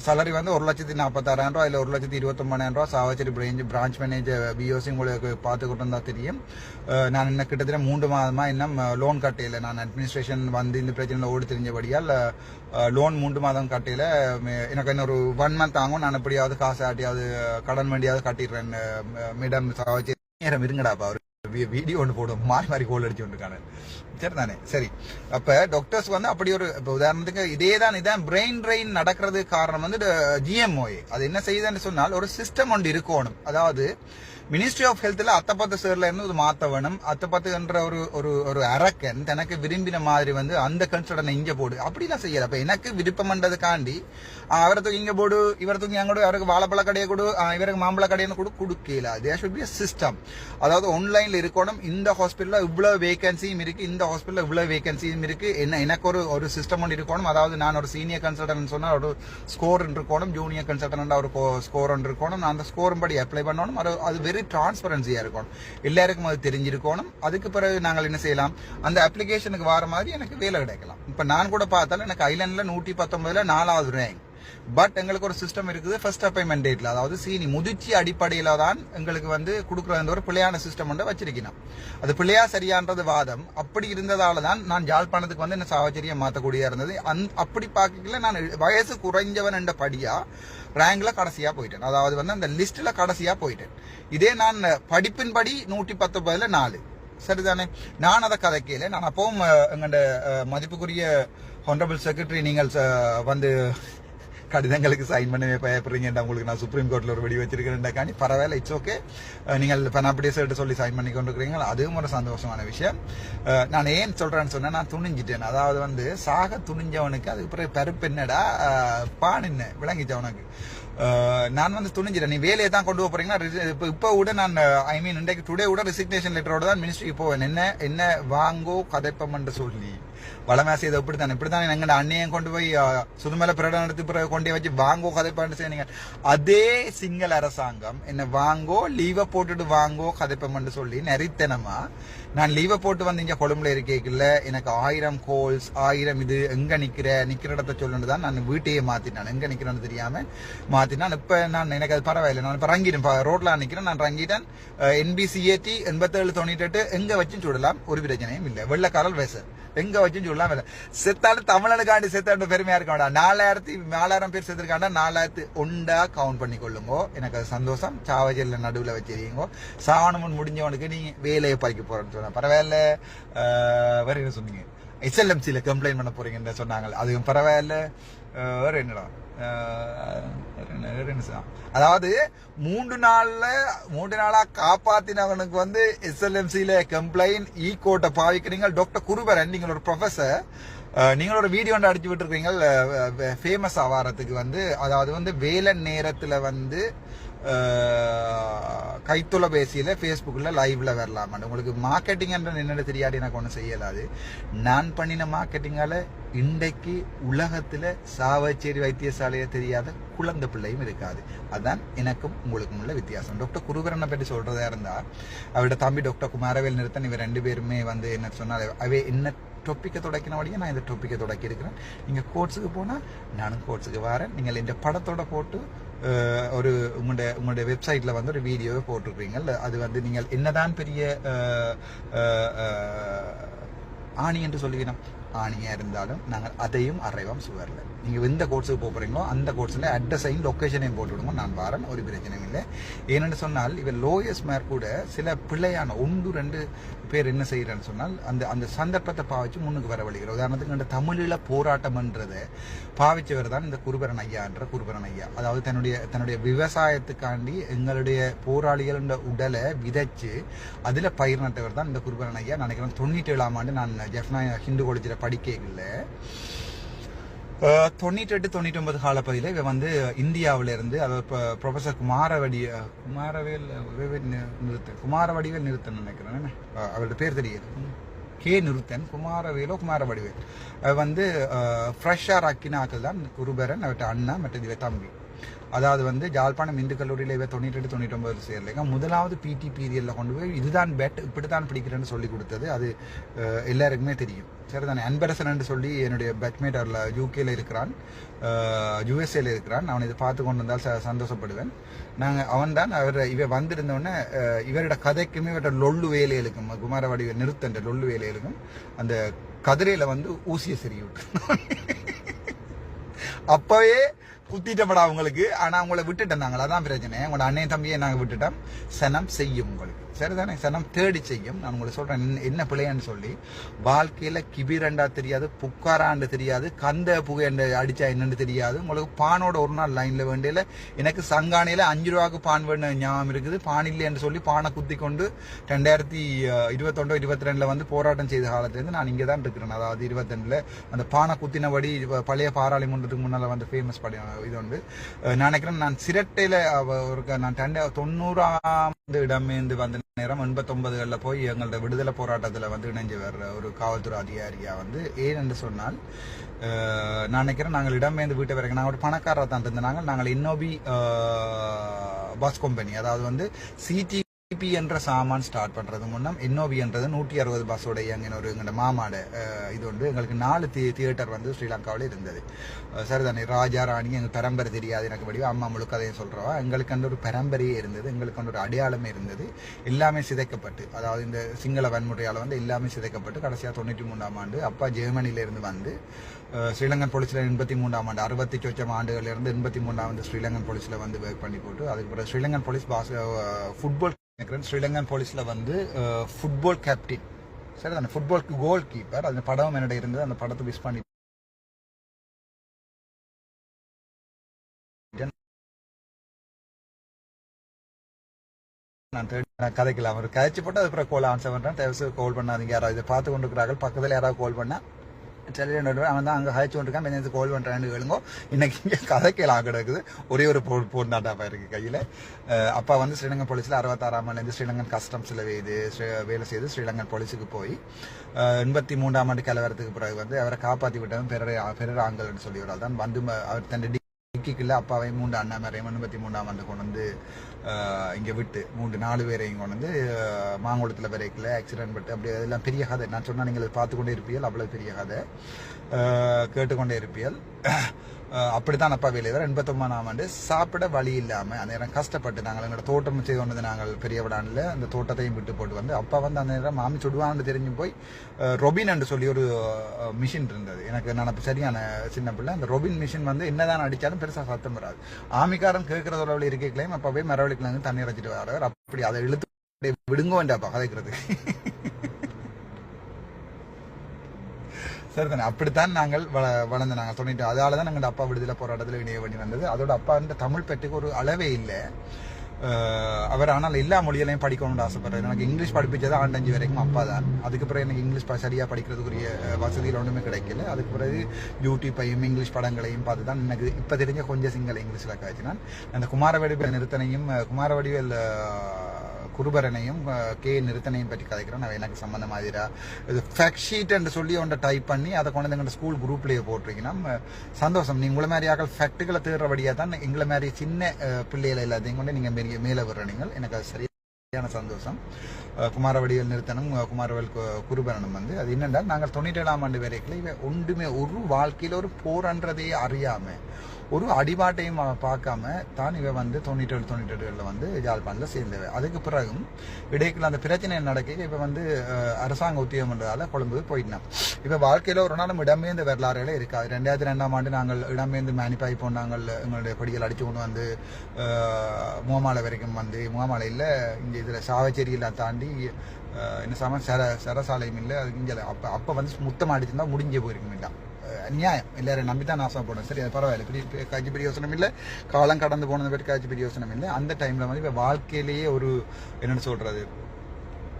salary வந்து 1,46,000 ரூபா, இல்லை 1,29,000 ரூபா. சாவச்சேரி பிரான்ச் மேனேஜர் BOC உங்களுக்கு பார்த்துக்கிட்டு இருந்தா தெரியும். நான் இன்னும் கிட்டத்தட்ட 3 மாதமா இன்னும் லோன் கட்டையில நான் அட்மினிஸ்ட்ரேஷன் வந்து இந்த பிரச்சனையில் ஓடி தெரிஞ்சபடியால் லோன் 3 மாதம் கட்டையில எனக்கு இன்னொரு 1 மந்த் ஆகும். நான் எப்படியாவது காசு ஆட்டியாவது கடன் வேண்டியாவது கட்டிடுறேன். மேடம் சாவச்சேரி நேரம் இருங்கடாப்பா அவரு வீடியோ ஒன்று போடும் மாறி கோல் அடிச்சு கொண்டிருக்காங்க. சரி தானே. சரி, அப்ப டாக்டர்ஸ் வந்து அப்படி ஒரு உதாரணத்துக்கு இதான் பிரெயின் ட்ரெயின் நடக்கிறது காரணம் வந்து GMOA. அது என்ன செய்யுதுன்னு சொன்னால் ஒரு சிஸ்டம் ஒன்று இருக்கணும். அதாவது மினிஸ்ட்ரி ஆஃப் ஹெல்த்ல அத்தப்பத்து சேர்ல இருந்து ஒரு மாத்த வேணும். அத்தப்பத்துன்ற ஒரு அரக்கன் தனக்கு விரும்பின மாதிரி வந்து அந்த கன்சல்டனை இங்க போடு அப்படிலாம் செய்யல. அப்ப எனக்கு விருப்பம் பண்றதுக்காண்டி அவரை தூக்கி இங்க போடு, இவரை தூக்கி அங்க கொடு, அவருக்கு வாழைப்பழ கடையை கொடு, இவருக்கு மாம்பழ கடையை கூட கொடுக்கல. There should be system. அதாவது ஆன்லைன்ல இருக்கணும். இந்த ஹாஸ்பிட்டல்ல இவ்வளவு வேகன்சியும் இருக்கு, இந்த ஹாஸ்பிட்டல்ல இவ்வளவு வேகன்சியும் இருக்கு. எனக்கு ஒரு சிஸ்டம் ஒன்று இருக்கணும். அதாவது நான் ஒரு சீனியர் கன்சல்டன்ட் சொன்னா ஒரு ஸ்கோர் இருக்கணும், ஜூனியர் கன்சல்டன்ட் ஒரு ஸ்கோர் ஒன்று இருக்கணும். நான் அந்த ஸ்கோர் படி அப்ளை பண்ணணும். அது வெரி டிரான்ஸ்பரன்சியா இருக்கணும். எல்லாருக்கும் அது தெரிஞ்சிருக்கணும். அதுக்கு பிறகு நாங்கள் என்ன செய்யலாம், அந்த அப்ளிகேஷனுக்கு வர மாதிரி எனக்கு வேலை கிடைக்கலாம். இப்ப நான் கூட பார்த்தாலும் எனக்கு ஐலண்ட்ல 119ல 4வது ரேங்க். பட் எங்களுக்கு ஒரு சிஸ்டம் இருக்குது ஃபர்ஸ்ட் அப்பாயின்மெண்ட் டேட்ல, அதாவது சீனி முதிர்ச்சி அடிப்படையில தான் எங்களுக்கு வந்து கொடுக்குற ஒரு பிள்ளையான சிஸ்டம் ஒன்று வச்சிருக்கணும். அது பிள்ளையா சரியான்றது வாதம். அப்படி இருந்ததால தான் நான் யாழ்ப்பாணத்துக்கு வந்து என்ன சாவச்சேரியை மாற்றக்கூடியதா இருந்தது. அப்படி பார்க்கல நான் வயசு குறைஞ்சவன் என்ற படியா ரேங்க்ல கடைசியா போயிட்டேன், அதாவது வந்து அந்த லிஸ்ட்ல கடைசியா போயிட்டேன். இதே நான் படிப்பின்படி 119ல 4. சரிதானே? நான் அதை கதைக்கல. நான் அப்பவும் எங்கள்ட மதிப்புக்குரிய ஹானரபிள் செக்ரட்டரி நீங்கள் வந்து கடிதங்களுக்கு சைன் பண்ணவே பயப்படுறீங்க, உங்களுக்கு நான் சுப்ரீம் கோர்ட்ல ஒரு வெடி வச்சிருக்கேன், பரவாயில்ல, இட்ஸ் ஓகே, நீங்கள் பெனாபிடியை சொல்லி சைன் பண்ணி கொண்டு இருக்கிறீங்களா, அதுவும் ஒரு சந்தோஷமான விஷயம். நான் ஏன் சொல்றேன்னு சொன்னா, நான் துணிஞ்சிட்டேன். அதாவது வந்து சாக துணிஞ்சவனுக்கு அதுக்கு பிறகு பருப்பு என்னடா பான் என்ன விளங்கிச்சவனுக்கு. நான் வந்து துணிஞ்சிட்டேன். நீ வேலையை தான் கொண்டு போறீங்கன்னா இப்போ கூட நான் ஐ மீன் இன்றைக்கு டுடே கூட ரெசிக்னேஷன் லெட்டரோட தான் மினிஸ்ட்ரிக்கு போவேன். என்ன வாங்கோ கதைப்பம்னு சொல்லி வளமே செய்த இப்படித்தான் எங்க அண்ணையும் கொண்டு போய் சுதுமலை பிரகடனம் நடத்தி பிறகு கொண்டே வச்சு வாங்கோ கதைப்பான்னு செய்யுங்க. அதே சிங்கள அரசாங்கம் என்ன வாங்கோ லீவை போட்டுட்டு வாங்கோ கதைப்பம்னு சொல்லி நெறித்தனமா நான் லீவை போட்டு வந்து இங்க கொழும்புல இருக்கேக்குள்ள எனக்கு 1000 கோல்ஸ் 1000 இது எங்க நிக்கிற இடத்த சொல்லுன்னு தான் நான் வீட்டையே மாத்தினான். எங்க நிக்கிறேன்னு தெரியாம மாத்தினான். இப்ப நான் எனக்கு அது பரவாயில்லை, நான் இப்ப ரங்கிட்டேன், ரோட்ல நிக்கிறேன், நான் ரங்கிட்டேன். NBCAT 8798 எங்க வச்சும் சுடலாம், ஒரு பிரச்சனையும் இல்லை. வெள்ளக்காரல் வேச எங்க வச்சும் சொல்லலாம். செத்தாலும் தமிழனுக்காண்டி செத்தாண்டு பெருமையா இருக்க வேண்டாம். 4000 பேர் செத்துருக்காண்டா 4000 ஒண்டா கவுண்ட் பண்ணி கொள்ளுங்கோ. எனக்கு அது சந்தோஷம். சாவஜல்ல நடுவில் வச்சிருக்கீங்கோ. சாவணமுன் முடிஞ்சவனுக்கு நீ வேலையை பறிக்க போறேன்னு சொன்ன பரவாயில்ல. வேற என்ன சொன்னீங்க? SLMCல கம்ப்ளைண்ட் பண்ண போறீங்கன்னு சொன்னாங்க, அதுவும் பரவாயில்ல. வேற என்னடா அதாவது 3 நாளா காப்பாத்தினவனுக்கு வந்து SLMCல கம்ப்ளைண்ட் கோட்டை பாவிக்கிறீங்க. டாக்டர் குருபரன், நீங்கள் ஒரு ப்ரொஃபசர், நீங்கள் ஒரு வீடியோ அடிச்சு விட்டு இருக்கீங்க ஃபேமஸ் ஆவாரத்துக்கு வந்து, அதாவது வந்து வேலை நேரத்துல வந்து கைத்தொலைபேசியில ஃபேஸ்புக்ல லைவ்ல வரலாம். உங்களுக்கு மார்க்கெட்டிங் என்னன்னு தெரியாது, எனக்கு ஒன்றும் செய்யலாது. நான் பண்ணின மார்க்கெட்டிங்கால இன்றைக்கு உலகத்துல சாவச்சேரி வைத்தியசாலையை தெரியாத குழந்தை பிள்ளையும் இருக்காது. அதான் எனக்கும் உங்களுக்கும் உள்ள வித்தியாசம். டாக்டர் குருபரனை பற்றி சொல்றதா இருந்தா, அவரோட தம்பி டாக்டர் குமாரவேல் நிறுத்தன், இவர் 2 பேருமே வந்து என்ன சொன்னாரு, அவை என்ன டொப்பிக்கை தொடக்கினபடியே நான் இந்த டொப்பிக்கை தொடக்கி இருக்கிறேன். நீங்க கோர்ட்ஸுக்கு போனா நானும் கோர்ட்ஸுக்கு வரேன். நீங்கள் இந்த படத்தோட போட்டு ஒரு உங்களுடைய வெப்சைட்ல வந்து ஒரு வீடியோவை போட்டிருக்கீங்க. அது வந்து நீங்கள் என்னதான் பெரிய ஆணி என்று சொல்லுவீங்க, ஆணியா இருந்தாலும் நாங்கள் அதையும் அறைவோம் சுவரில். நீங்கள் எந்த கோர்ஸுக்கு போகிறீங்களோ அந்த கோர்ஸில் அட்ரஸையும் லொக்கேஷனையும் போட்டு விடுங்க, நான் வரேன், ஒரு பிரச்சனையும் இல்லை. ஏன்னு சொன்னால் இவர் லோயஸ்ட் மேர் கூட சில பிள்ளையான 1-2 பேர் என்ன செய்யறேன்னு சொன்னால் அந்த சந்தர்ப்பத்தை பாவிச்சு முன்னுக்கு வர வழிகிற. உதாரணத்துக்கு இந்த தமிழில் போராட்டம்ன்றதை பாவிச்சவர் தான் இந்த குருபரன் ஐயான்ற குருபரன் ஐயா. அதாவது தன்னுடைய விவசாயத்துக்காண்டி எங்களுடைய போராளிகள் உடலை விதைச்சு அதில் பயிர் நட்டவர் தான் இந்த குருபரன் ஐயா. நினைக்கிறேன் 97ஆம் ஆண்டு நான் ஜெஃப்னா ஹிந்து காலேஜில் படிக்கல 98-99 காலப்பகுதியில் இவ வந்து இந்தியாவில இருந்து, அதாவது ப்ரொஃபசர் குமாரவடிவேல் நிறுத்தன் நினைக்கிறேன், அவரோட பேர் தெரியாது, நிறுத்தன் குமாரவடிவேல் வந்து ஃப்ரெஷ்ஷா ரக்கினாக்கள் தான் குருபரன், அவர்கிட்ட அண்ணா மற்றது இவ தம்பி. அதாவது வந்து ஜாழ்ப்பாணம் இந்து கல்லூரியில் இவ 98-99 சேரலைங்க. முதலாவது PT பீரியட்ல கொண்டு போய் இதுதான் பேட் இப்படித்தான் பிடிக்கிறேன்னு சொல்லி கொடுத்தது அது எல்லாருக்குமே தெரியும். சரிதானே? அன்பரசன் சொல்லி என்னுடைய பேட்மேட் அவர்ல UKல இருக்கிறான், USA இருக்கிறான். அவனை இதை பார்த்து கொண்டு வந்தால் சந்தோஷப்படுவேன். அவன் தான் இவ வந்திருந்தோடனே இவரோட கதைக்குமே இவரோட லொல்லு வேலைகளுக்கும் குமாரவடிவேல் நிறுத்தன்ற லொல்லு வேலைகளுக்கும் அந்த கதிரையில வந்து ஊசிய சரி விட்டு அப்பவே குத்திட்டப்படா உங்களுக்கு. ஆனா உங்களை விட்டுட்டேன் நாங்கள், அதான் பிரச்சனை. உங்களோட அண்ணன் தம்பியை நாங்கள் விட்டுட்டோம். சனம் செய்யும் உங்களுக்கு, சரிதானே? சனம் தேடி செய்யும். நான் உங்களுக்கு சொல்றேன் என்ன பிள்ளைன்னு சொல்லி. வாழ்க்கையில கிபிரண்டா தெரியாது, புக்காராண்டு தெரியாது, கந்த புகை அடிச்சா என்னன்னு தெரியாது. உங்களுக்கு பானோட ஒரு நாள் லைன்ல வேண்டியில எனக்கு சங்கானையில 5 ரூபாய்க்கு பான் வேணும் ஞாபகம் இருக்குது. பான் இல்லைன்னு சொல்லி பானை குத்தி கொண்டு 2021-22 வந்து போராட்டம் செய்த காலத்திலிருந்து நான் இங்கே தான் இருக்கிறேன். அதாவது 22 அந்த பானை குத்தினபடி பழைய பாராளுமன்றத்துக்கு முன்னால வந்து ஃபேமஸ் படி இது உண்டு. நான் நினைக்கிறேன் நான் சிரட்டையில நான் 90ஆம் இடமேந்து வந்த நேரம் 89களில் போய் எங்களோட விடுதலை போராட்டத்தில் வந்து இணைஞ்சு வர்ற ஒரு காவல்துறை அதிகாரியா வந்து ஏன்னு சொன்னால் நான் நினைக்கிறேன் நாங்கள் இடமேந்து வீட்டை வரைக்கும் நாங்கள் ஒரு பணக்காரரை தான் இருந்தோம். நாங்கள் இன்னோபி பஸ் கம்பெனி, அதாவது வந்து CT பி என்ற சாமான் ஸ்டார்ட் பண்றது முன்னம் NOV என்றது 160 பஸ்ஸோட இயங்கின ஒரு எங்களோட மாமாட இது வந்து எங்களுக்கு 4 தியேட்டர் வந்து ஸ்ரீலங்காவில் இருந்தது. சரிதானே, ராஜா ராணி எங்கள் பரம்பரை தெரியாது எனக்கு வடிவா அம்மா முழுக்க அதையும் சொல்றவா. எங்களுக்கு அந்த ஒரு பரம்பரையே இருந்தது, எங்களுக்கு அந்த ஒரு அடையாளமே இருந்தது. எல்லாமே சிதைக்கப்பட்டு, அதாவது இந்த சிங்கள வன்முறையால் வந்து எல்லாமே சிதைக்கப்பட்டு கடைசியாக 93ஆம் ஆண்டு அப்பா ஜெர்மனியிலிருந்து வந்து ஸ்ரீலங்கன் போலீஸில் 83ஆம் ஆண்டு 68 ஆண்டுகளிலிருந்து 83ஆம் ஆண்டு ஸ்ரீலங்கன் போலீஸில் வந்து ஒர்க் பண்ணி போட்டு அதுக்கு பிறகு ஸ்ரீலங்கன் போலீஸ் ஃபுட்பால் ஸ்ரீலங்கன் போலீஸில் வந்து ஃபுட்பால் கேப்டன், சரி அந்த ஃபுட்பால் கோல் கீப்பர். அந்த படம் என்னோட இருந்தது, அந்த படத்தை மிஸ் பண்ணி நான் கதைக்கலாம். ஒரு கதைச்சு போட்டு அதுக்கப்புறம் கோல் ஆன்சர் பண்ணுறேன். தேவை கால் பண்ணாதீங்க, யாராவது இதை பார்த்து கொண்டு இருக்கிறார்கள், பக்கத்தில் யாராவது கால் பண்ணால் சரி அவன் தான் அங்கே ஹைச்சு கொண்டிருக்கான், என்ன கால் பண்ணுறான்னு கேளுங்கோ. இன்னைக்கு இங்கே கதைக்கலாம் கிடக்குது. ஒரே ஒரு போன் தாட்டாப்பா இருக்குது கையில். அப்பா வந்து ஸ்ரீலங்கன் போலீஸில் 66ஆம் ஆண்டு ஸ்ரீலங்கன் கஸ்டம்ஸில் வேலை செய்து ஸ்ரீலங்கன் போலீஸுக்கு போய் 83ஆம் ஆண்டு கலவரத்துக்கு பிறகு வந்து அவரை காப்பாற்றி விட்டவன் பெரர் ஆங்கல்னு சொல்லி ஒரு தான் வந்து அவர் தன் டிக்கிக்குள்ள அப்பாவை 3 அண்ணாமரையும் 83ஆம் ஆண்டு கொண்டு வந்து இங்கே விட்டு 3-4 பேரையும் கொண்டு வந்து மாங்குளத்தில் வரைக்கல ஆக்சிடென்ட் பட்டு அப்படி அதெல்லாம் பெரிய கதை. நான் சொன்னால் நீங்கள் பார்த்து கொண்டே இருப்பீர்கள், அவ்வளோ பெரிய கதை கேட்டுக்கொண்டே இருப்பீர்கள். அப்படித்தான் அப்பா வேலையை 89ஆம் ஆண்டு சாப்பிட வழி இல்லாமல் அந்த நேரம் கஷ்டப்பட்டு நாங்கள் எங்களோட தோட்டம் செய்து கொண்டது நாங்கள் பெரிய விடானில் அந்த தோட்டத்தையும் விட்டு போட்டு வந்து அப்பா வந்து அந்த நேரம் மாமி சுடுவான்னு தெரிஞ்சு போய் ரொபின் என்று சொல்லி ஒரு மிஷின் இருந்தது. எனக்கு நான் சரியான சின்ன பிள்ளை. அந்த ரொபின் மிஷின் வந்து என்னதான் அடித்தாலும் பெருசாக சத்தம் வராது. ஆமிக்காரன் கேட்கறதோட இருக்கைகளையும் அப்பவே மரவழிக்கலாம் தண்ணி அரைச்சிட்டு வரார். அப்படி அதை இழுத்து விடுங்க வேண்டாப்பா கதைக்கிறதுக்கு. சரி தானே, அப்படித்தான் நாங்கள் வளர்ந்து நாங்கள் 90 அதால தான் நாங்கள் அப்பா விடுதலை போராட்டத்தில் இணைய பண்ணி வந்தது. அதோட அப்பா இந்த தமிழ் பெற்றுக்கு ஒரு அளவே இல்லை. அவர் ஆனால் எல்லா மொழிகளையும் படிக்கணும்னு ஆசைப்படுறாரு. எனக்கு இங்கிலீஷ் படிப்பிச்சது 5 வரைக்கும் அப்பா தான். அதுக்கு பிறகு எனக்கு இங்கிலீஷ் சரியாக படிக்கிறதுக்குரிய வசதிகள் ஒன்றுமே கிடைக்கல. அதுக்கு பிறகு யூடியூப்பையும் இங்கிலீஷ் படங்களையும் பார்த்து தான் எனக்கு இப்போ தெரிஞ்ச கொஞ்சம் சிங்கள இங்கிலீஷில் காய்ச்சி நான் அந்த குமாரவடிவேல் நிறுத்தனையும் குமாரவடிவேல் குருபரனையும் நிறுத்தனையும் பற்றி கதைக்கிறேன். நான் எனக்கு சம்மந்தமாதிரா இது ஃபேக்ட் ஷீட் என்று சொல்லி ஒன்றை டைப் பண்ணி அதை கொண்டு எங்கள் ஸ்கூல் குரூப்லேயே போட்டிருக்கீங்கன்னா சந்தோஷம். நீ உங்களை மாதிரி ஆக்கள் ஃபேக்டுகளை தேடுறபடியாக தான் எங்களை மாதிரி சின்ன பிள்ளைகளை எல்லாத்தையும் கொண்டு நீங்கள் மேலே வர்ற நீங்கள் எனக்கு அது சரியான சந்தோஷம். குமாரவடிவேல் நிறுத்தனும் குமாரவேல் குருபரனும் வந்து அது என்னென்றால் நாங்கள் 97ஆம் ஆண்டு வரைக்கும் இவை ஒன்றுமே ஒரு வாழ்க்கையில் ஒரு போர்ன்றதையே அறியாமல் ஒரு அடிபாட்டையும் பார்க்காம தான் இவ வந்து 97 வந்து யாழ்ப்பாணத்தில் சேர்ந்தவை. அதுக்கு பிறகும் இடைக்குள்ள அந்த பிரச்சனை நடக்க இப்போ வந்து அரசாங்க உத்தியோகம்ன்றதால கொழும்பு போயிட்டோம். இப்போ வாழ்க்கையில் ஒரு நாளும் இடம்பெயர்ந்த வரலாறுகளே இருக்காது. 2002ஆம் ஆண்டு நாங்கள் இடம்பெயர்ந்து மேனிப்பாய் நாங்கள் எங்களுடைய படிகள் அடித்து கொண்டு வந்து முகமாலை வரைக்கும் வந்து முகமாலையில் இங்கே இதில் சாவச்சேரியெல்லாம் தாண்டி என்ன சாமான் சரசாலையும் இல்லை. அதுக்கு இங்கே அப்போ வந்து முத்தமாக அடிச்சிருந்தா முடிஞ்சே போயிருக்கும் இல்லை நியாயம். எல்லாரும் நம்பித்தான் ஆசைப்படும். சரி அது பரவாயில்ல, பெரிய காட்சி பெரிய யோசனம் இல்லை, காலம் கடந்து போனதை பற்றி காட்சி பெரிய யோசனம் இல்லை. அந்த டைமில் வந்து இப்போ வாழ்க்கையிலேயே ஒரு என்னென்னு சொல்கிறது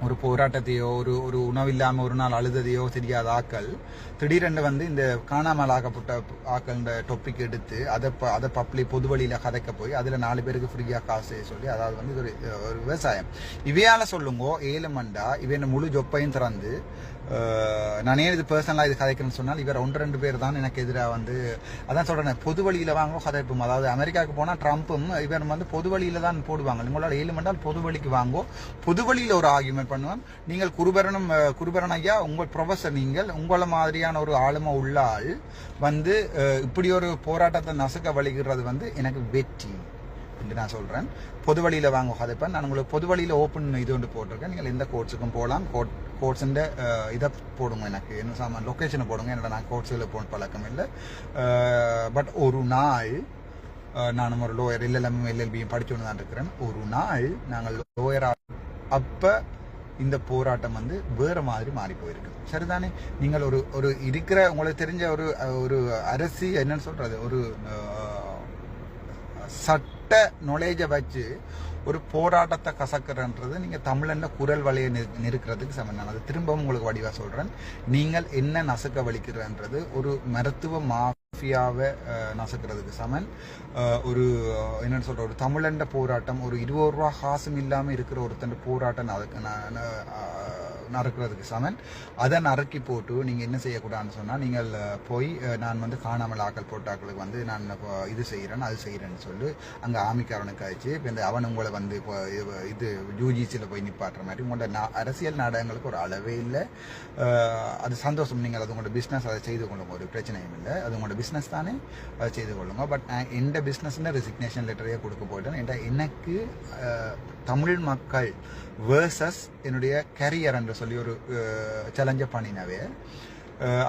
ஒரு போராட்டத்தையோ ஒரு உணவு இல்லாமல் ஒரு நாள் அழுததையோ தெரியாத ஆக்கள் திடீரென்று வந்து இந்த காணாமல் ஆக்கப்பட்ட ஆக்கள்ன்ற டொப்பிக் எடுத்து அதை பப்ளி பொது வழியில் கதைக்க போய் அதில் 4 பேருக்கு ஃப்ரீயாக காசு சொல்லி, அதாவது வந்து ஒரு விவசாயம் இவையால் சொல்லுங்கோ 7 மண்டா இவன் முழு ஜொப்பையும் திறந்து நானே இது பர்சனலாக இது கதைக்கிறேன்னு சொன்னால் இவர் 1-2 பேர் தான் எனக்கு எதிராக வந்து அதான் சொல்கிறேன் பொது வழியில் வாங்க கதைப்போம். அதாவது அமெரிக்காவுக்கு போனால் ட்ரம்ப்பும் இவர் வந்து பொது வழியில் தான் போடுவாங்க. உங்களால் 7 மண்டால் பொது வழிக்கு வாங்கோ, பொது வழியில் ஒரு ஆர்கியூமெண்ட் பண்ணுவோம். நீங்கள் குருபரன் ஐயா உங்கள் ப்ரொஃபஸர், நீங்கள் உங்களை மாதிரியான ஒரு ஆளுமை உள்ள ஆள் வந்து இப்படி ஒரு போராட்டத்தை நசுக்க வலிக்கிறது வந்து எனக்கு வெற்றி என்று நான் சொல்கிறேன். பொது வழியில் வாங்க கதைப்பேன். நான் உங்களுக்கு பொது வழியில் ஓப்பன் இது ஒன்று போட்டிருக்கேன். நீங்கள் எந்த கோர்ட்ஸுக்கும் போகலாம். கோர்ட்ஸுன்ற இதை போடுங்க, எனக்கு என்ன சாமான் லொக்கேஷனை போடுங்க. என்னோட நான் கோர்ட்ஸில் போன பழக்கம் இல்லை. பட் ஒரு நாள் நானும் ஒரு லோயர் LLBயும் படிச்சுன்னு தான் இருக்கிறேன். ஒரு நாள் நாங்கள் லோயராக அப்போ இந்த போராட்டம் வந்து வேறு மாதிரி மாறி போயிருக்கு. சரிதானே, நீங்கள் ஒரு இருக்கிற உங்களுக்கு தெரிஞ்ச ஒரு அரசி என்னன்னு சொல்கிறது ஒரு சட்ட நுழைஞ்ச வச்சு ஒரு போராட்டத்தை கசக்கிறன்றது நீங்கள் தமிழன்ன குரல் வலையை நிற்கிறதுக்கு சமம். நான் அது திரும்பவும் உங்களுக்கு வடிவாக சொல்கிறேன். நீங்கள் என்ன நசுக்க வலிக்கிறன்றது ஒரு மருத்துவ மாஃபியாவை நசுக்கிறதுக்கு சமன். ஒரு என்னென்னு சொல்கிற ஒரு தமிழண்ட போராட்டம், ஒரு 20 ரூபா காசும் இல்லாமல் இருக்கிற ஒருத்தன் போராட்டம் அதுக்கு நான் நறுக்கிறதுக்கு சமன். அதை நறுக்கி போட்டு நீங்கள் என்ன செய்யக்கூடாதுன்னு சொன்னால், நீங்கள் போய் நான் வந்து காணாமல் ஆக்கள் போட்டாக்களுக்கு வந்து நான் இது செய்கிறேன் அது செய்கிறேன்னு சொல்லி அங்கே ஆமிக்காரனுக்கு ஆயிடுச்சு. இப்போ இந்த அவன் உங்களை வந்து இப்போ இது யூஜிசியில் போய் நிப்பாட்டுற மாதிரி உங்களோட அரசியல் நாடகங்களுக்கு ஒரு அளவே இல்லை. அது சந்தோஷம், நீங்கள் அது உங்களோட பிஸ்னஸ் அதை செய்து கொள்ளுங்க, ஒரு பிரச்சனையும் இல்லை. அது உங்களோட பிஸ்னஸ் தானே, அதை செய்து கொள்ளுங்க. பட் நான் எந்த பிஸ்னஸ்ன்னு ரெசிக்னேஷன் லெட்டரையே கொடுக்க போயிட்டேன். எனக்கு தமிழ் மக்கள் வேர்சஸ் என்னுடைய கரியர் என்று சொல்லி ஒரு சேலஞ்சை பண்ணினவே,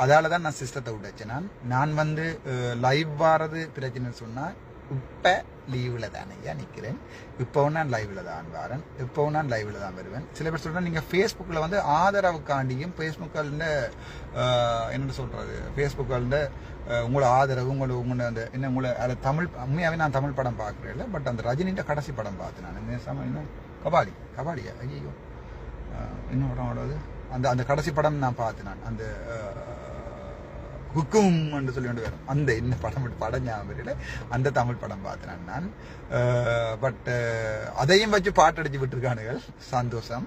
அதால தான் நான் சிஸ்டத்தை விட்டேன். நான் வந்து லைவ் வாரது பிரச்சனைன்னு சொன்னால் இப்போ லீவில் தானேயா நிற்கிறேன், இப்போவும் நான் லைவில் தான் வரேன், இப்போவும் நான் லைவில் தான் வருவேன். சில பேர் சொல்கிறேன் நீங்கள் ஃபேஸ்புக்கில் வந்து ஆதரவுக்காண்டியும் ஃபேஸ்புக்கில் என்ன சொல்கிறது, ஃபேஸ்புக்கில் உங்களோட ஆதரவு உங்களோட அந்த என்ன உங்களை அதை தமிழ் உண்மையாகவே நான் தமிழ் படம் பார்க்குறேன் இல்லை. பட் அந்த ரஜினின்ற கடைசி படம் பார்த்து நான் இன்னும் கபாலியா ஐயோ இன்னும் படம் அந்த அந்த கடைசி படம் நான் பார்த்தேன். நான் அந்த ஹுக்கும் என்று சொல்லி கொண்டு வரும் அந்த என்ன படம் ஞாபகம் அந்த தமிழ் படம் பார்த்தேன் நான். பட் அதையும் வச்சு பாட்டடிச்சு விட்டுருக்கானுகள், சந்தோஷம்.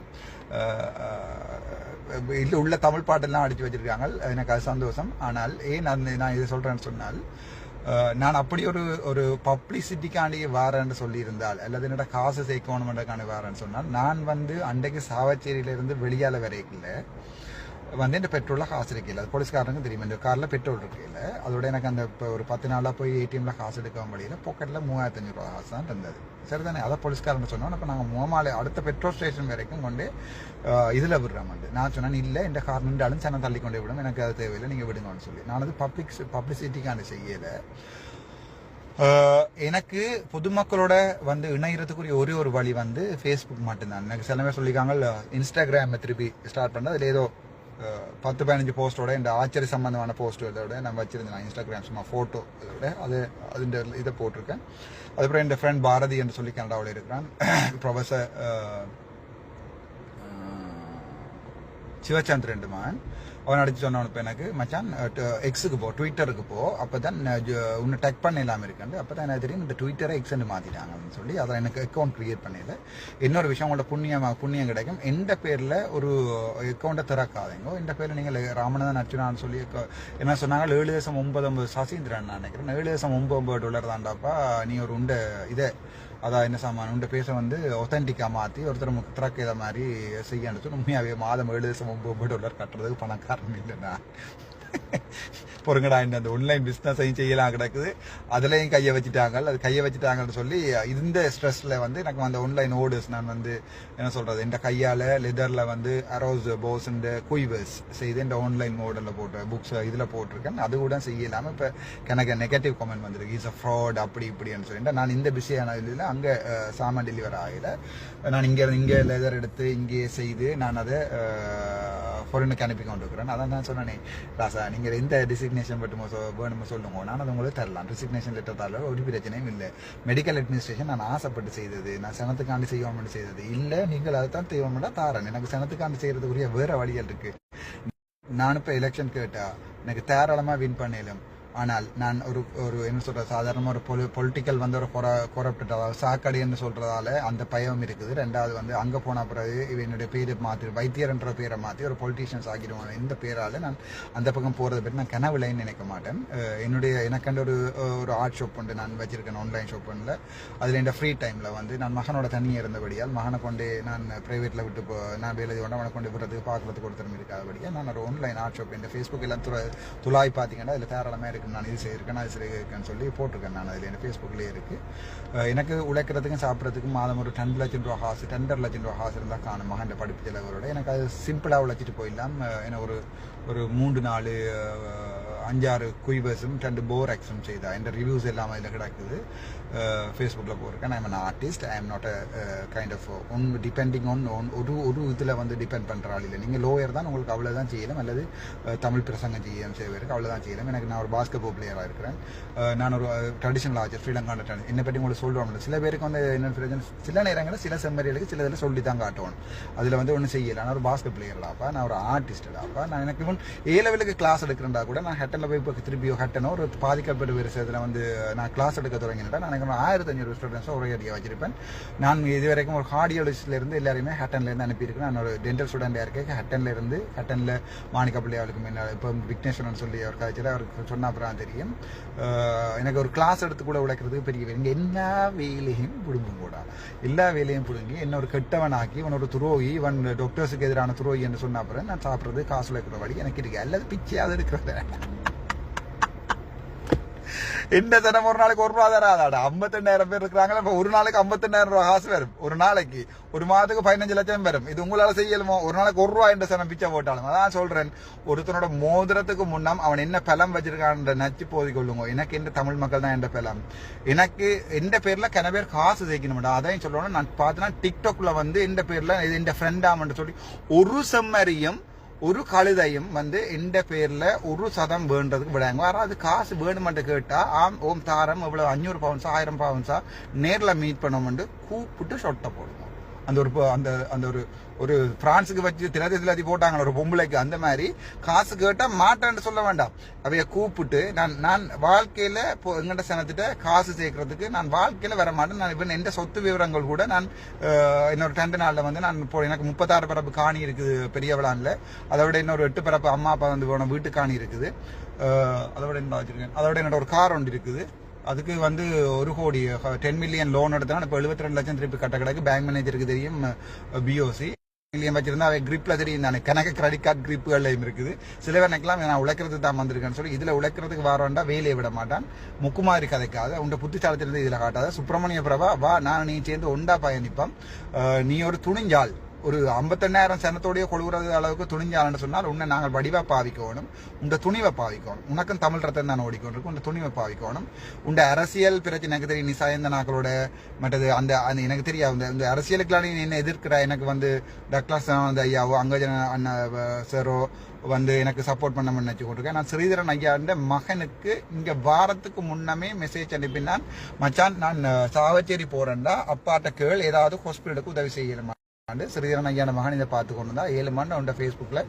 இல்லை உள்ள தமிழ் பாட்டெல்லாம் அடிச்சு வச்சிருக்காங்க, எனக்கு அது சந்தோஷம். ஆனால் ஏன் நான் இதை சொல்றேன்னு சொன்னால், நான் அப்படி ஒரு பப்ளிசிட்டிக்காண்டி வாரேன்னு சொல்லியிருந்தால், அல்லது என்னோட காசு சேர்க்கணுமென்றக்காண்டி வாரேன்னு சொன்னால், நான் வந்து அன்றைக்கு சாவச்சேரியிலிருந்து வெளியால வரைக்கல வந்து இந்த பெட்ரோலில் காசு இருக்கையில், அது போலீஸ்காரனுக்கு தெரியும், இந்த காரில் பெட்ரோல் இருக்கையில். அதோட எனக்கு அந்த இப்போ ஒரு 10 நாளாக போய் ஏடிஎம்ல காசு எடுக்க வழியில் பாக்கெட்டில் 3500 ரூபா காசு தான் இருந்தது. சரிதானே, அதை போலீஸ்காரன் சொன்னோம். அப்போ நாங்கள் மூமாலை அடுத்த பெட்ரோல் ஸ்டேஷன் வரைக்கும் கொண்டு இதில் விடுறோம். நான் சொன்னேன் இல்லை இந்த கார் நின்றாலும் சனம் தள்ளி கொண்டே விடும், எனக்கு அது தேவையில்லை, நீங்கள் விடுங்கன்னு சொல்லி. நான் அது பப்ளிசிட்டிக்கான செய்யலை. எனக்கு பொதுமக்களோட வந்து இணைகிறதுக்குரிய ஒரு வழி வந்து ஃபேஸ்புக் மட்டும்தான். எனக்கு சில பேர் சொல்லியிருக்காங்க இன்ஸ்டாகிராமை திருப்பி ஸ்டார்ட் பண்ண, அதில் ஏதோ 10-15 போஸ்டோட இந்த ஆச்சரிய சம்பந்தமான போஸ்டோட நான் வச்சிருந்தேன் இன்ஸ்டாகிராம், சும்மா ஃபோட்டோ இதோட அதுன்ற இதை போட்டிருக்கேன். அதுக்கப்புறம் என் ஃப்ரெண்ட் பாரதி என்று சொல்லி கனடாவில் இருக்கிறான், ப்ரொஃபஸர் சிவச்சந்திரன் மகன். அவன் அடிச்சு சொன்னவன் இப்போ எனக்கு மச்சான் எக்ஸுக்கு போ, ட்விட்டருக்கு போ, அப்போ தான் உன்னை டெக் பண்ண இல்லாமல் இருக்கேன். அப்போ தான் எனக்கு தெரியும் இந்த ட்விட்டரை எக்ஸ்ன்னு மாற்றிட்டாங்கன்னு சொல்லி அதில் எனக்கு அக்கௌண்ட் க்ரியேட் பண்ணியில. இன்னொரு விஷயம், உங்களோட புண்ணியம் கிடைக்கும். எந்த பேரில் ஒரு அக்கௌண்ட்டை திறக்காதீங்க. இந்த பேரில் நீங்கள் ராமநாதன் அர்ச்சுனான்னு சொல்லி என்ன சொன்னாங்க, 7.99 சசீந்திரன் நான் நினைக்கிறேன், 7.99 தாண்டாப்பா நீ ஒரு உண்டை இதை அதான் என்ன சாமான் உண்ட பேச வந்து ஒத்தன்டிக்காக மாற்றி ஒருத்தர் திறக்க இதை மாதிரி செய்யன்னு சொல்லி உண்மையாகவே மாதம் 7.99 கட்டுறதுக்கு பணக்காரன் இல்லைண்ணா. பொறுங்கடா இந்த ஆன்லைன் பிஸ்னஸையும் செய்யலாம் கிடக்குது, அதுலேயும் கையை வச்சுட்டாங்க. அது கையை வச்சுட்டாங்கன்னு சொல்லி இந்த ஸ்ட்ரெஸ்ஸில் வந்து எனக்கு அந்த ஆன்லைன் ஓர்டர்ஸ் நான் வந்து என்ன சொல்கிறது, இந்த கையால் லெதரில் வந்து அரோஸ் போஸ் இந்த குய்வர்ஸ் செய்து இந்த ஆன்லைன் மாடலில் போட்டு புக்ஸ் இதில் போட்டிருக்கேன். அது கூட செய்யலாமல் இப்போ எனக்கு நெகட்டிவ் கமெண்ட் வந்துருக்கு, இஸ் அ ஃப்ராட் அப்படி இப்படின்னு சொல்லிட்டு நான் இந்த பிஸியான இதில் அங்கே சாமான் டெலிவரி ஆகலை. நான் இங்கே லெதர் எடுத்து இங்கேயே செய்து நான் அதை ஃபாரினுக்கு அனுப்பி கொண்டு இருக்கிறேன். அதான் நான் சொன்னேன், ராசா நீங்கள் எந்த டிசிக்னேஷன் பட்டுமோ வேணுமோ சொல்லுங்க, நான் அது உங்களுக்கு தரலாம். டிசிக்னேஷன் லெட்டர் தரல, ஒரு பிரச்சனையும் இல்லை. மெடிக்கல் அட்மினிஸ்ட்ரேஷன் நான் ஆசைப்பட்டு செய்தது, நான் சனத்துக்காண்டி செய்வோம்னு செய்தது இல்லை. நீங்கள் அதை தான் செய்வோம்னா தாரன், எனக்கு சனத்துக்காண்டி செய்யறதுக்குரிய வேற வழிகள் இருக்கு. நான் இப்போ எலெக்ஷன் கேட்டா எனக்கு தாராளமாக வின் பண்ணிடலாம். ஆனால் நான் ஒரு என்ன சொல்கிறது, சாதாரணமாக ஒரு பொலிட்டிக்கல் வந்து ஒரு கொரப்டட், அதாவது சாக்கடை என்று சொல்கிறதால அந்த பயம் இருக்குது. ரெண்டாவது வந்து அங்கே போன பிறகு என்னுடைய பேரை மாற்றி வைத்தியர் என்ற பேரை மாற்றி ஒரு பொலிட்டீஷியன்ஸ் ஆகிடுவாங்க. இந்த பேரால் நான் அந்த பக்கம் போகிறத பற்றி நான் கனவுலைன்னு நினைக்க மாட்டேன். எனக்கண்டு ஒரு ஆர்ட் ஷாப் உண்டு, நான் வச்சிருக்கேன் ஆன்லைன் ஷாப் ஒன்றில். அதில் என் ஃப்ரீ டைமில் வந்து நான் மகனோட தனியாக இருந்தபடியால் மகனை கொண்டு நான் ப்ரைவேட்டில் விட்டு நான் வேலை கொண்டு அவனை கொண்டு விடுறதுக்கு பார்க்குறதுக்கு ஒருத்தரும் இருக்காதபடியாக நான் ஒரு ஆன்லைன் ஆர்ட் ஷாப் இந்த ஃபேஸ்புக் எல்லாம் துளாய் பார்த்தீங்கன்னா அதில் தாராளமாக இருக்குது. நான் இது செய்யிருக்கேன் அது செய்யிருக்கேன்னு சொல்லி போட்டிருக்கேன். நான் அதில் என் ஃபேஸ்புக்லேயே இருக்குது. எனக்கு உழைக்கிறதுக்கும் சாப்பிட்றதுக்கும் மாதம் ஒரு 10 லட்சம் ரூபா காசு 2.5 லட்சம் ரூபா காசு இருந்தால் காணும் மகன் படிப்பு செலவரோட. எனக்கு அது சிம்பிளாக உழைச்சிட்டு போயிடலாம். ஏன்னா ஒரு 3-4 5-6 குய்வர்ஸும் 2 போர் ஆக்ஸும் செய்தா இந்த ரிவ்யூஸ் எல்லாம் அதில் கிடக்குது. ஃபேஸ்புக்கில் போயிருக்கேன். I am an artist, I am not a kind of depending on ஒரு இதில் வந்து டிபெண்ட் பண்ணுற ஆள் இல்லை. நீங்கள் லோயர் தான், உங்களுக்கு அவ்வளோதான் செய்யலாம், அல்லது தமிழ் பிரசங்கம் செய்யலாம் சேவைக்கு அவ்வளோதான் செய்யலாம். எனக்கு நான் ஒரு பாஸ்கெட்பால் பிளேயராக இருக்கிறேன். நான் ஒரு ட்ரெடிஷனல் ஆச்சு ஸ்ரீலங்கான என்னை பற்றி உங்களுக்கு சொல்லுவாங்க. சில பேருக்கு வந்து என்ன பிரச்சனை, சில நேரங்களில் சில செம்மறிகளுக்கு சில இதில் சொல்லி தான் காட்டுவோம். அதில் வந்து ஒன்றும் செய்யலை. நான் ஒரு பாஸ்கெட் பிளேயர்டாப்பா, நான் ஒரு ஆர்டிஸ்டாப்பா. நான் எனக்கு ஏ லெவலுக்கு கிளாஸ் எடுக்கிறேன்டா கூட நான் ஹெட்ட ஹட்டனில் போய் இப்போ திருப்பி ஹட்டனோ ஒரு பாதிக்கப்பட்ட விவசாயத்தில் வந்து நான் கிளாஸ் எடுக்க தொடங்கினேன். நான் எனக்கு 1500 ஸ்டூடெண்ட்ஸும் ஒரே அடியாக வச்சிருப்பேன். நான் இது வரைக்கும் ஒரு கார்டியாலஜிஸ்ட்லேருந்து எல்லாருமே ஹட்டன்லேருந்து அனுப்பியிருக்கேன். நான் ஒரு டென்டல் ஸ்டூடெண்டாக இருக்கேன். ஹட்டனில் மாணிக்க பிள்ளையாளுக்கு முன்னால் இப்போ விக்னேஸ்வரன் சொல்லி அவர் கதைச்சில் அவருக்கு சொன்ன அப்புறம் தெரியும். எனக்கு ஒரு கிளாஸ் எடுத்து கூட உழைக்கிறதுக்கு பெரிய வேலை. இங்கே எல்லா வேலையும் பிடுங்கும் கூட எல்லா வேலையும் பிடுங்கி என்ன ஒரு கெட்டவன் ஆக்கி இவன் ஒரு துரோகி, இவன் டாக்டர்ஸுக்கு எதிரான துரோகி என்று சொன்ன அப்புறம் நான் சாப்பிட்றது காசு வைக்கிற வழி எனக்கு இருக்கு. அல்லது பிச்சையாவது இருக்கிறது என்ன தினம் ஒரு நாளைக்கு 1 ரூபா தராதாடா. 52,000 பேர் இருக்கிறாங்களா, இப்போ ஒரு நாளைக்கு 52,000 ரூபா காசு வரும். ஒரு நாளைக்கு ஒரு மாதத்துக்கு 15 லட்சம் வரும். இது உங்களால செய்யலுமோ? ஒரு நாளைக்கு 1 ரூபா என்ற சனம் பிச்சை போட்டாலும். அதான் சொல்றேன், ஒருத்தனோட மோதிரத்துக்கு முன்னம் அவன் என்ன பலம் வச்சிருக்கான்ற நச்சு போதி கொள்ளுங்க. எனக்கு எந்த தமிழ் மக்கள் தான் எந்த பலம். எனக்கு எந்த பேர்ல கன பேர் காசு சேர்க்கணும்டா. அதையும் சொல்லணும். நான் பார்த்தேன்னா டிக்டாக்ல வந்து எந்த பேர்ல இது எந்த ஃப்ரெண்டாமன்னு சொல்லி ஒரு செம்மறியும் ஒரு கழுதையும் வந்து எந்த பேர்ல 1% வேண்டதுக்கு விடாங்க. யாராவது காசு வேணுமென்று கேட்டா ஓம் தாரம் இவ்வளவு 500 பவுன்ஸா 1000 பவுன்ஸா நேர்ல மீட் பண்ணோம்னு கூப்பிட்டு சொட்டை போடுவோம். அந்த ஒரு அந்த ஒரு பிரான்ஸுக்கு வச்சு திலதி போட்டாங்க ஒரு பொம்பளைக்கு. அந்த மாதிரி காசு கேட்டா மாட்டேன்னு சொல்ல வேண்டாம். அவைய கூப்பிட்டு நான் வாழ்க்கையில எங்கிட்ட சனத்திட்ட காசு சேர்க்கறதுக்கு நான் வாழ்க்கையில வர மாட்டேன். நான் இப்போ எந்த சொத்து விவரங்கள் கூட நான் இன்னொரு 2 நாள்ல வந்து நான் இப்போ எனக்கு 36 பரப்பு காணி இருக்குது பெரிய விழான்ல. அதோட இன்னொரு 8 பரப்பு அம்மா அப்பா வந்து போன வீட்டு காணி இருக்குது. அதோட என்ன வச்சிருக்கேன். அதோட என்னோட ஒரு கார் ஒன்று இருக்குது. அதுக்கு வந்து 1 கோடி 10 மில்லியன் லோன் எடுத்தா இப்போ 72 லட்சம் திருப்பி கட்ட கிடக்கு. பேங்க் மேனேஜருக்கு தெரியும். பிஓசி மில்லியன் வச்சிருந்தா அவன் கிரிப்ல தெரியும் தானே. கணக்கு கிரெடிட் கார்டு கிரிப்புகள்லையும் இருக்குது. சில பேருக்கெல்லாம் நான் உழைக்கிறதுக்கு தான் வந்திருக்கேன்னு சொல்லி இதுல உழைக்கிறதுக்கு வாரண்டா வேலையை விட மாட்டான். முக்குமாரி கதைக்காத உண்ட புத்திசாலத்திலிருந்து இதுல காட்டாத. சுப்பிரமணிய பிரபா வா நான் நீ சேர்ந்து ஒண்டா பயணிப்போம். நீ ஒரு துணிஞ்சால் ஒரு 58,000 சனத்தோடைய கொழுகிறது அளவுக்கு துணிஞ்சாலன்னு சொன்னால் உன்னை நாங்கள் வடிவா பாவிக்கணும். உண்ட துணிவை பாவிக்கணும். உனக்கும் தமிழ் ரத்தம் தான் ஓடிக்கொண்டிருக்கும். உண்ட துணிவை பாவிக்கணும். உண்ட அரசியல் பிரச்சனை எனக்கு தெரியும். நிசாயந்தனாக்களோட மற்றது அந்த எனக்கு தெரியாது. இந்த அரசியலுக்குலாம் நீ என்ன எதிர்க்கிற. எனக்கு வந்து டக்ளாஸ் ஐயாவோ அங்கஜன அண்ணா சாரோ வந்து எனக்கு சப்போர்ட் பண்ண நினைச்சு கொண்டிருக்கேன். நான் ஸ்ரீதரன் ஐயாண்ட மகனுக்கு இங்க வாரத்துக்கு முன்னமே மெசேஜ் அனுப்பினான். மச்சான் நான் சாவச்சேரி போறேன்டா, அப்பாட்ட கேள் ஏதாவது ஹாஸ்பிட்டலுக்கு உதவி செய்யணுமா. ஸ்ரீதரன் ஐயான மகன் இதை பார்த்து கொண்டு தான் 7 மணி அவன் ஃபேஸ்புக்கில்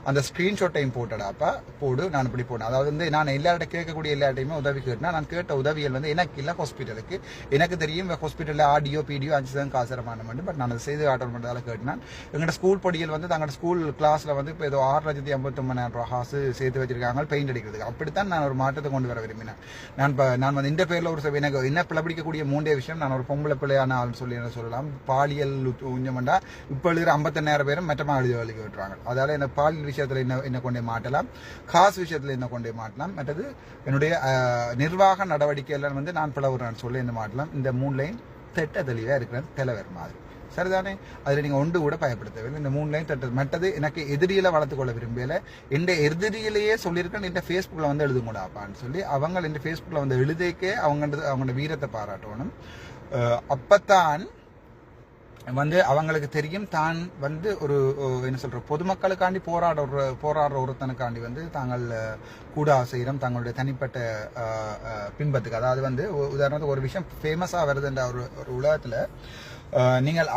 அந்த ஸ்க்ரீன்ஷாட்டையும் போட்டடாப்பா போடு. நான் இப்படி போனேன். அதாவது வந்து நான் எல்லார்ட்ட கேட்கக்கூடிய எல்லார்ட்டையுமே உதவி கேட்டேன். நான் கேட்ட உதவியல் வந்து எனக்கு இல்லை ஹாஸ்பிட்டலுக்கு. எனக்கு தெரியும் ஹாஸ்பிட்டலில் ஆடியோ பிடியோ 5 காசரமான பட் நான் அதை செய்து ஆர்டர் பண்ணுறதால கேட்டேன். எங்களோட ஸ்கூல் படிகள் வந்து தங்களோட ஸ்கூல் கிளாஸில் வந்து இப்போ ஏதோ 6,59,000 ரூபா காசு சேர்த்து வச்சிருக்காங்க பெயிண்ட் அடிக்கிறதுக்கு. அப்படித்தான் நான் ஒரு மாற்றத்தை கொண்டு வர விரும்பினேன். நான் வந்து இந்த பேரில் ஒரு எனக்கு என்ன பிளப்பிடிக்கக்கூடிய 3 விஷயம். நான் ஒரு பொம்பளை பிள்ளையான ஆள்னு சொல்லலாம். பாலியல் உஞ்சமண்டா இப்போ எழுதுகிற 58,000 பேரும் மெட்டமா எழுதி வழிக்கு விட்டுறாங்க. அதால என்ன பாலியல் விஷயத்துல என்ன கொண்டே மாட்டலாம், காசு விஷயத்துல என்ன கொண்டே மாட்டலாம். மற்றது என்னுடைய நிர்வாக நடவடிக்கைகள் வந்து நான் பிளவுறேன்னு சொல்லி என்ன மாட்டலாம். இந்த 3 லைன் திட்ட தெளிவா இருக்கிறது தலைவர் மாதிரி சரிதானே. அதில் நீங்கள் ஒன்று கூட பயப்படுத்தவில்லை. இந்த 3 லைன் தட்டது மற்றது எனக்கு எதிரியில் வளர்த்துக்கொள்ள விரும்பல. எந்த எதிரியிலேயே சொல்லியிருக்கேன் என் ஃபேஸ்புக்கில் வந்து எழுதுங்கூடாப்பான்னு சொல்லி அவங்க என் ஃபேஸ்புக்கில் வந்து எழுதிக்கே அவங்களோட வீரத்தை பாராட்டணும். அப்பத்தான் வந்து அவங்களுக்கு தெரியும் தான் வந்து ஒரு என்ன சொல்ற பொதுமக்களுக்காண்டி போராடுற ஒருத்தனுக்காண்டி வந்து தாங்கள் கூட செய்கிறோம் தங்களுடைய தனிப்பட்ட பின்பத்துக்கு. அதாவது வந்து உதாரணத்துக்கு ஒரு விஷயம் ஃபேமஸாக வருதுன்ற ஒரு உலகத்தில் நீங்கள்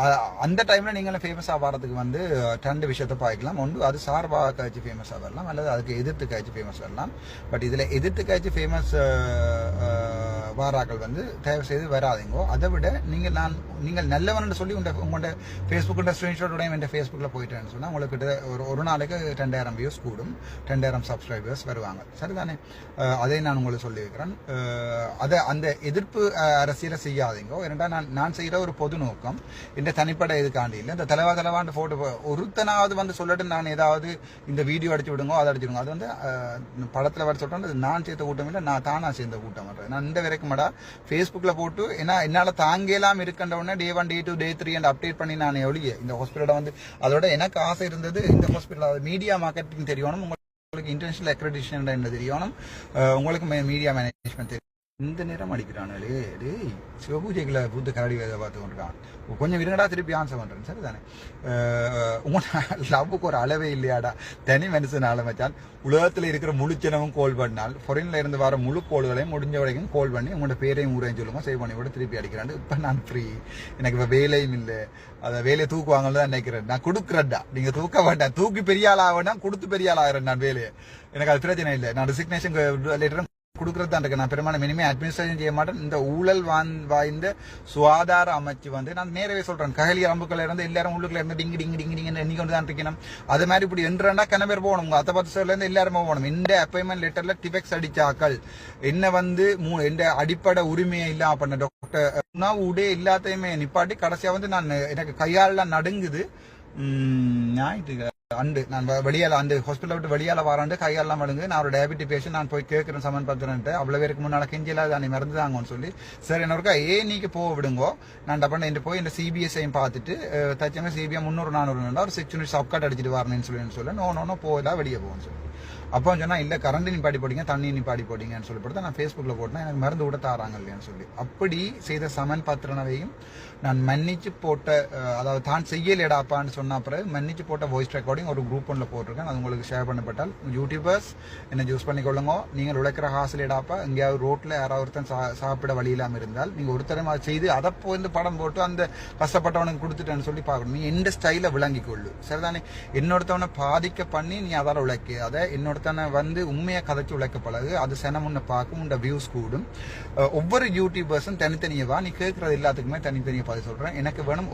அந்த டைம்ல நீங்களும் ஃபேமஸ் ஆகிறதுக்கு வந்து 2 விஷயத்தை பார்க்கலாம். ஒன்று அது சார்பாக காய்ச்சி ஃபேமஸ் ஆகலாம், அல்லது அதுக்கு எதிர்த்து காய்ச்சி ஃபேமஸ் வரலாம். பட் இதில் எதிர்த்து காய்ச்சி ஃபேமஸ் வாராக்கள் வந்து தயவு செய்து வராதிங்கோ. அதை விட நீங்கள் நல்லவன் சொல்லி உங்களோட ஃபேஸ்புக் ஸ்க்ரீன்ஷாட்டோடையும் என் ஃபேஸ்புக்கில் போயிட்டேன்னு சொன்னால் உங்களுக்கு ஒரு நாளைக்கு 2,000 வியூஸ் கூடும், 2,000 சப்ஸ்கிரைபர்ஸ் வருவாங்க சரிதானே. அதை நான் உங்களுக்கு சொல்லி வைக்கிறேன். அதை அந்த எதிர்ப்பு அரசியலை செய்யாதீங்கோ. ஏன்னா நான் செய்கிற ஒரு பொது நோக்கம் இந்த தனிப்பட்ட இதுக்காண்டி இல்லை. இந்த தலைவாண்டு போட்டு ஒருத்தனாவது வந்து சொல்லட்டு நான் ஏதாவது இந்த வீடியோ அடிச்சு விடுங்க அதை அடிச்சிடுங்க. அது வந்து படத்தில் வர சொல்றேன். நான் சேர்த்த கூட்டம் இல்லை, நான் தானா சேர்ந்த கூட்டம் பண்றேன். நான் இந்த வரைக்கும் ஃபேஸ்புக்ல போட்டு என்னால தாங்கலாம் இருக்கின்ற உடனே Day 1 Day 2 Day 3 அப்டேட் பண்ணி நான் ஒழிய இந்த ஹாஸ்பிட்டலை வந்து அதோட எனக்கு ஆசை இருந்தது இந்த ஹாஸ்பிட்டல் மீடியா மார்க்கெட்டிங் தெரியணும், உங்களுக்கு இன்டர்நேஷனல் அக்ரெடிட்டேஷன் என்ன தெரியணும், உங்களுக்கு மீடியா மேனேஜ்மெண்ட் தெரியும். இந்த நேரம் அடிக்கிறானே டேய் சிவபூஜைகளை பூத்து கரடி வேதை பார்த்து கொண்டிருக்கான் கொஞ்சம் விருங்கடா திருப்பி ஆன்சர் பண்றேன் சரி தானே லவ்வுக்கு ஒரு அளவே இல்லையாடா தனி மனுஷன் ஆளமைச்சான் உலகத்தில் இருக்கிற முழுச்சனவும் கோல் பண்ணால் ஃபாரின்ல இருந்து வர முழு கோள்களையும் முடிஞ்ச வரைக்கும் கோல் பண்ணி உங்களோட பேரையும் ஊரையும் சொல்லுங்க சேவ் பண்ணி கூட திருப்பி அடிக்கிறான் இப்போ நான் ஃப்ரீ எனக்கு இப்போ வேலையும் இல்லை அதை வேலையை தூக்குவாங்கன்னு தான் நினைக்கிறேன் நான் கொடுக்குறேன்டா நீங்க தூக்க வேண்டாம் தூக்கி பெரிய ஆள் ஆகணும் கொடுத்து பெரிய ஆள் ஆகிறேன் நான் வேலையை எனக்கு அது பிரச்சனை இல்லை நான் ரெசிக்னேஷன் லெட்டரும் கொடுக்கறது தான் இருக்கு நான் பெரும்பாலும் இனிமே அட்மினிஸ்ட்ரேஷன் செய்ய மாட்டேன் இந்த ஊழல் வாய்ந்த சுகாதார அமைச்சு வந்து நான் நேரவே சொல்றேன் ககலி அம்புக்கள் இருந்து எல்லாரும் உள்ளுக்குள்ள இருந்து டிங்கு டிங்கு டிங்கு டிங்கு எண்ணி கொண்டு தான் இருக்கணும் அது மாதிரி இப்படி என்றா கனவேர் போகணும் உங்க அத்தை பத்து சார்ல இருந்து எல்லாருமே போகணும் இந்த அப்பாயின்மெண்ட் லெட்டர்ல டிபெக்ஸ் அடிச்சாக்கள் என்ன வந்து எந்த அடிப்படை உரிமையை இல்ல பண்ண டாக்டர் உணவு உடே எல்லாத்தையுமே நிப்பாட்டி கடைசியா வந்து நான் எனக்கு கையாளெல்லாம் நடுங்குது ஞாயிற்று அண்டு நான் வெளியால அந்த ஹாஸ்பிட்டல் விட்டு வெளியால வராண்டு கையெல்லாம் வழுங்கு நான் ஒரு டயபெட்டிக் பேஷண்ட் நான் போய் கேட்கிறேன் சமன் பத்திரன்ட்டு அவ்வளவு பேருக்கு முன்னால கெஞ்சில நீ மறந்துதாங்கன்னு சொல்லி சரி என்னொருக்கா நீக்கு போக விடுங்கோ நான் டப்பன் போய் இந்த சிபிஎஸ்ஐயும் பார்த்துட்டு தச்சமே சிபிஎம் 300-400 ஒரு 6 யூனிட் சப்காட் அடிச்சுட்டு வரணும்னு சொல்லி நோ போதா வெளியே போகணும்னு சொல்லி அப்போ சொன்னா இல்ல கரண்ட் நிப்பாடி போட்டீங்க தண்ணி நிப்பாடி போட்டீங்கன்னு சொல்லி போட்டு நான் ஃபேஸ்புக்ல போட்டேன் எனக்கு மருந்து கூட தாராங்க இல்லையான்னு சொல்லி அப்படி செய்த சமன் பத்திரனையும் நான் மன்னிச்சு போட்ட அதாவது தான் செய்யலடாப்பான்னு சொன்ன பிறகு மன்னிச்சு போட்ட வாய்ஸ் ரெக்கார்டிங் ஒரு குரூப் ஒன்றில் போட்டிருக்கேன் அது உங்களுக்கு ஷேர் பண்ணப்பட்டால் யூடியூபர்ஸ் என்ன யூஸ் பண்ணிக்கொள்ளுங்க நீங்கள் உழைக்கிற ஹாசலேடாப்பா எங்கேயாவது ரோட்ல யாராவது ஒருத்தன் சாப்பிட வழி இல்லாமல் இருந்தால் நீங்க ஒருத்தரம் அதை செய்து அதை போய் படம் போட்டு அந்த கஷ்டப்பட்டவனுக்கு கொடுத்துட்டேன்னு சொல்லி பார்க்கணும் நீ எந்த ஸ்டைல விளங்கி கொள்ளு சரிதானே என்னொருத்தவனை பாதிக்க பண்ணி நீ அதால உழைக்க அதை இன்னொருத்தனை வந்து உண்மையை கதைச்சு உழைக்க பழகு அது சென முன்ன பார்க்கும் உண்ட வியூஸ் கூடும் ஒவ்வொரு யூடியூபர்ஸும் தனித்தனியவா நீ கேட்கறது எல்லாத்துக்குமே தனித்தனியா பதில் சொல்றேன் எனக்கு வேணும்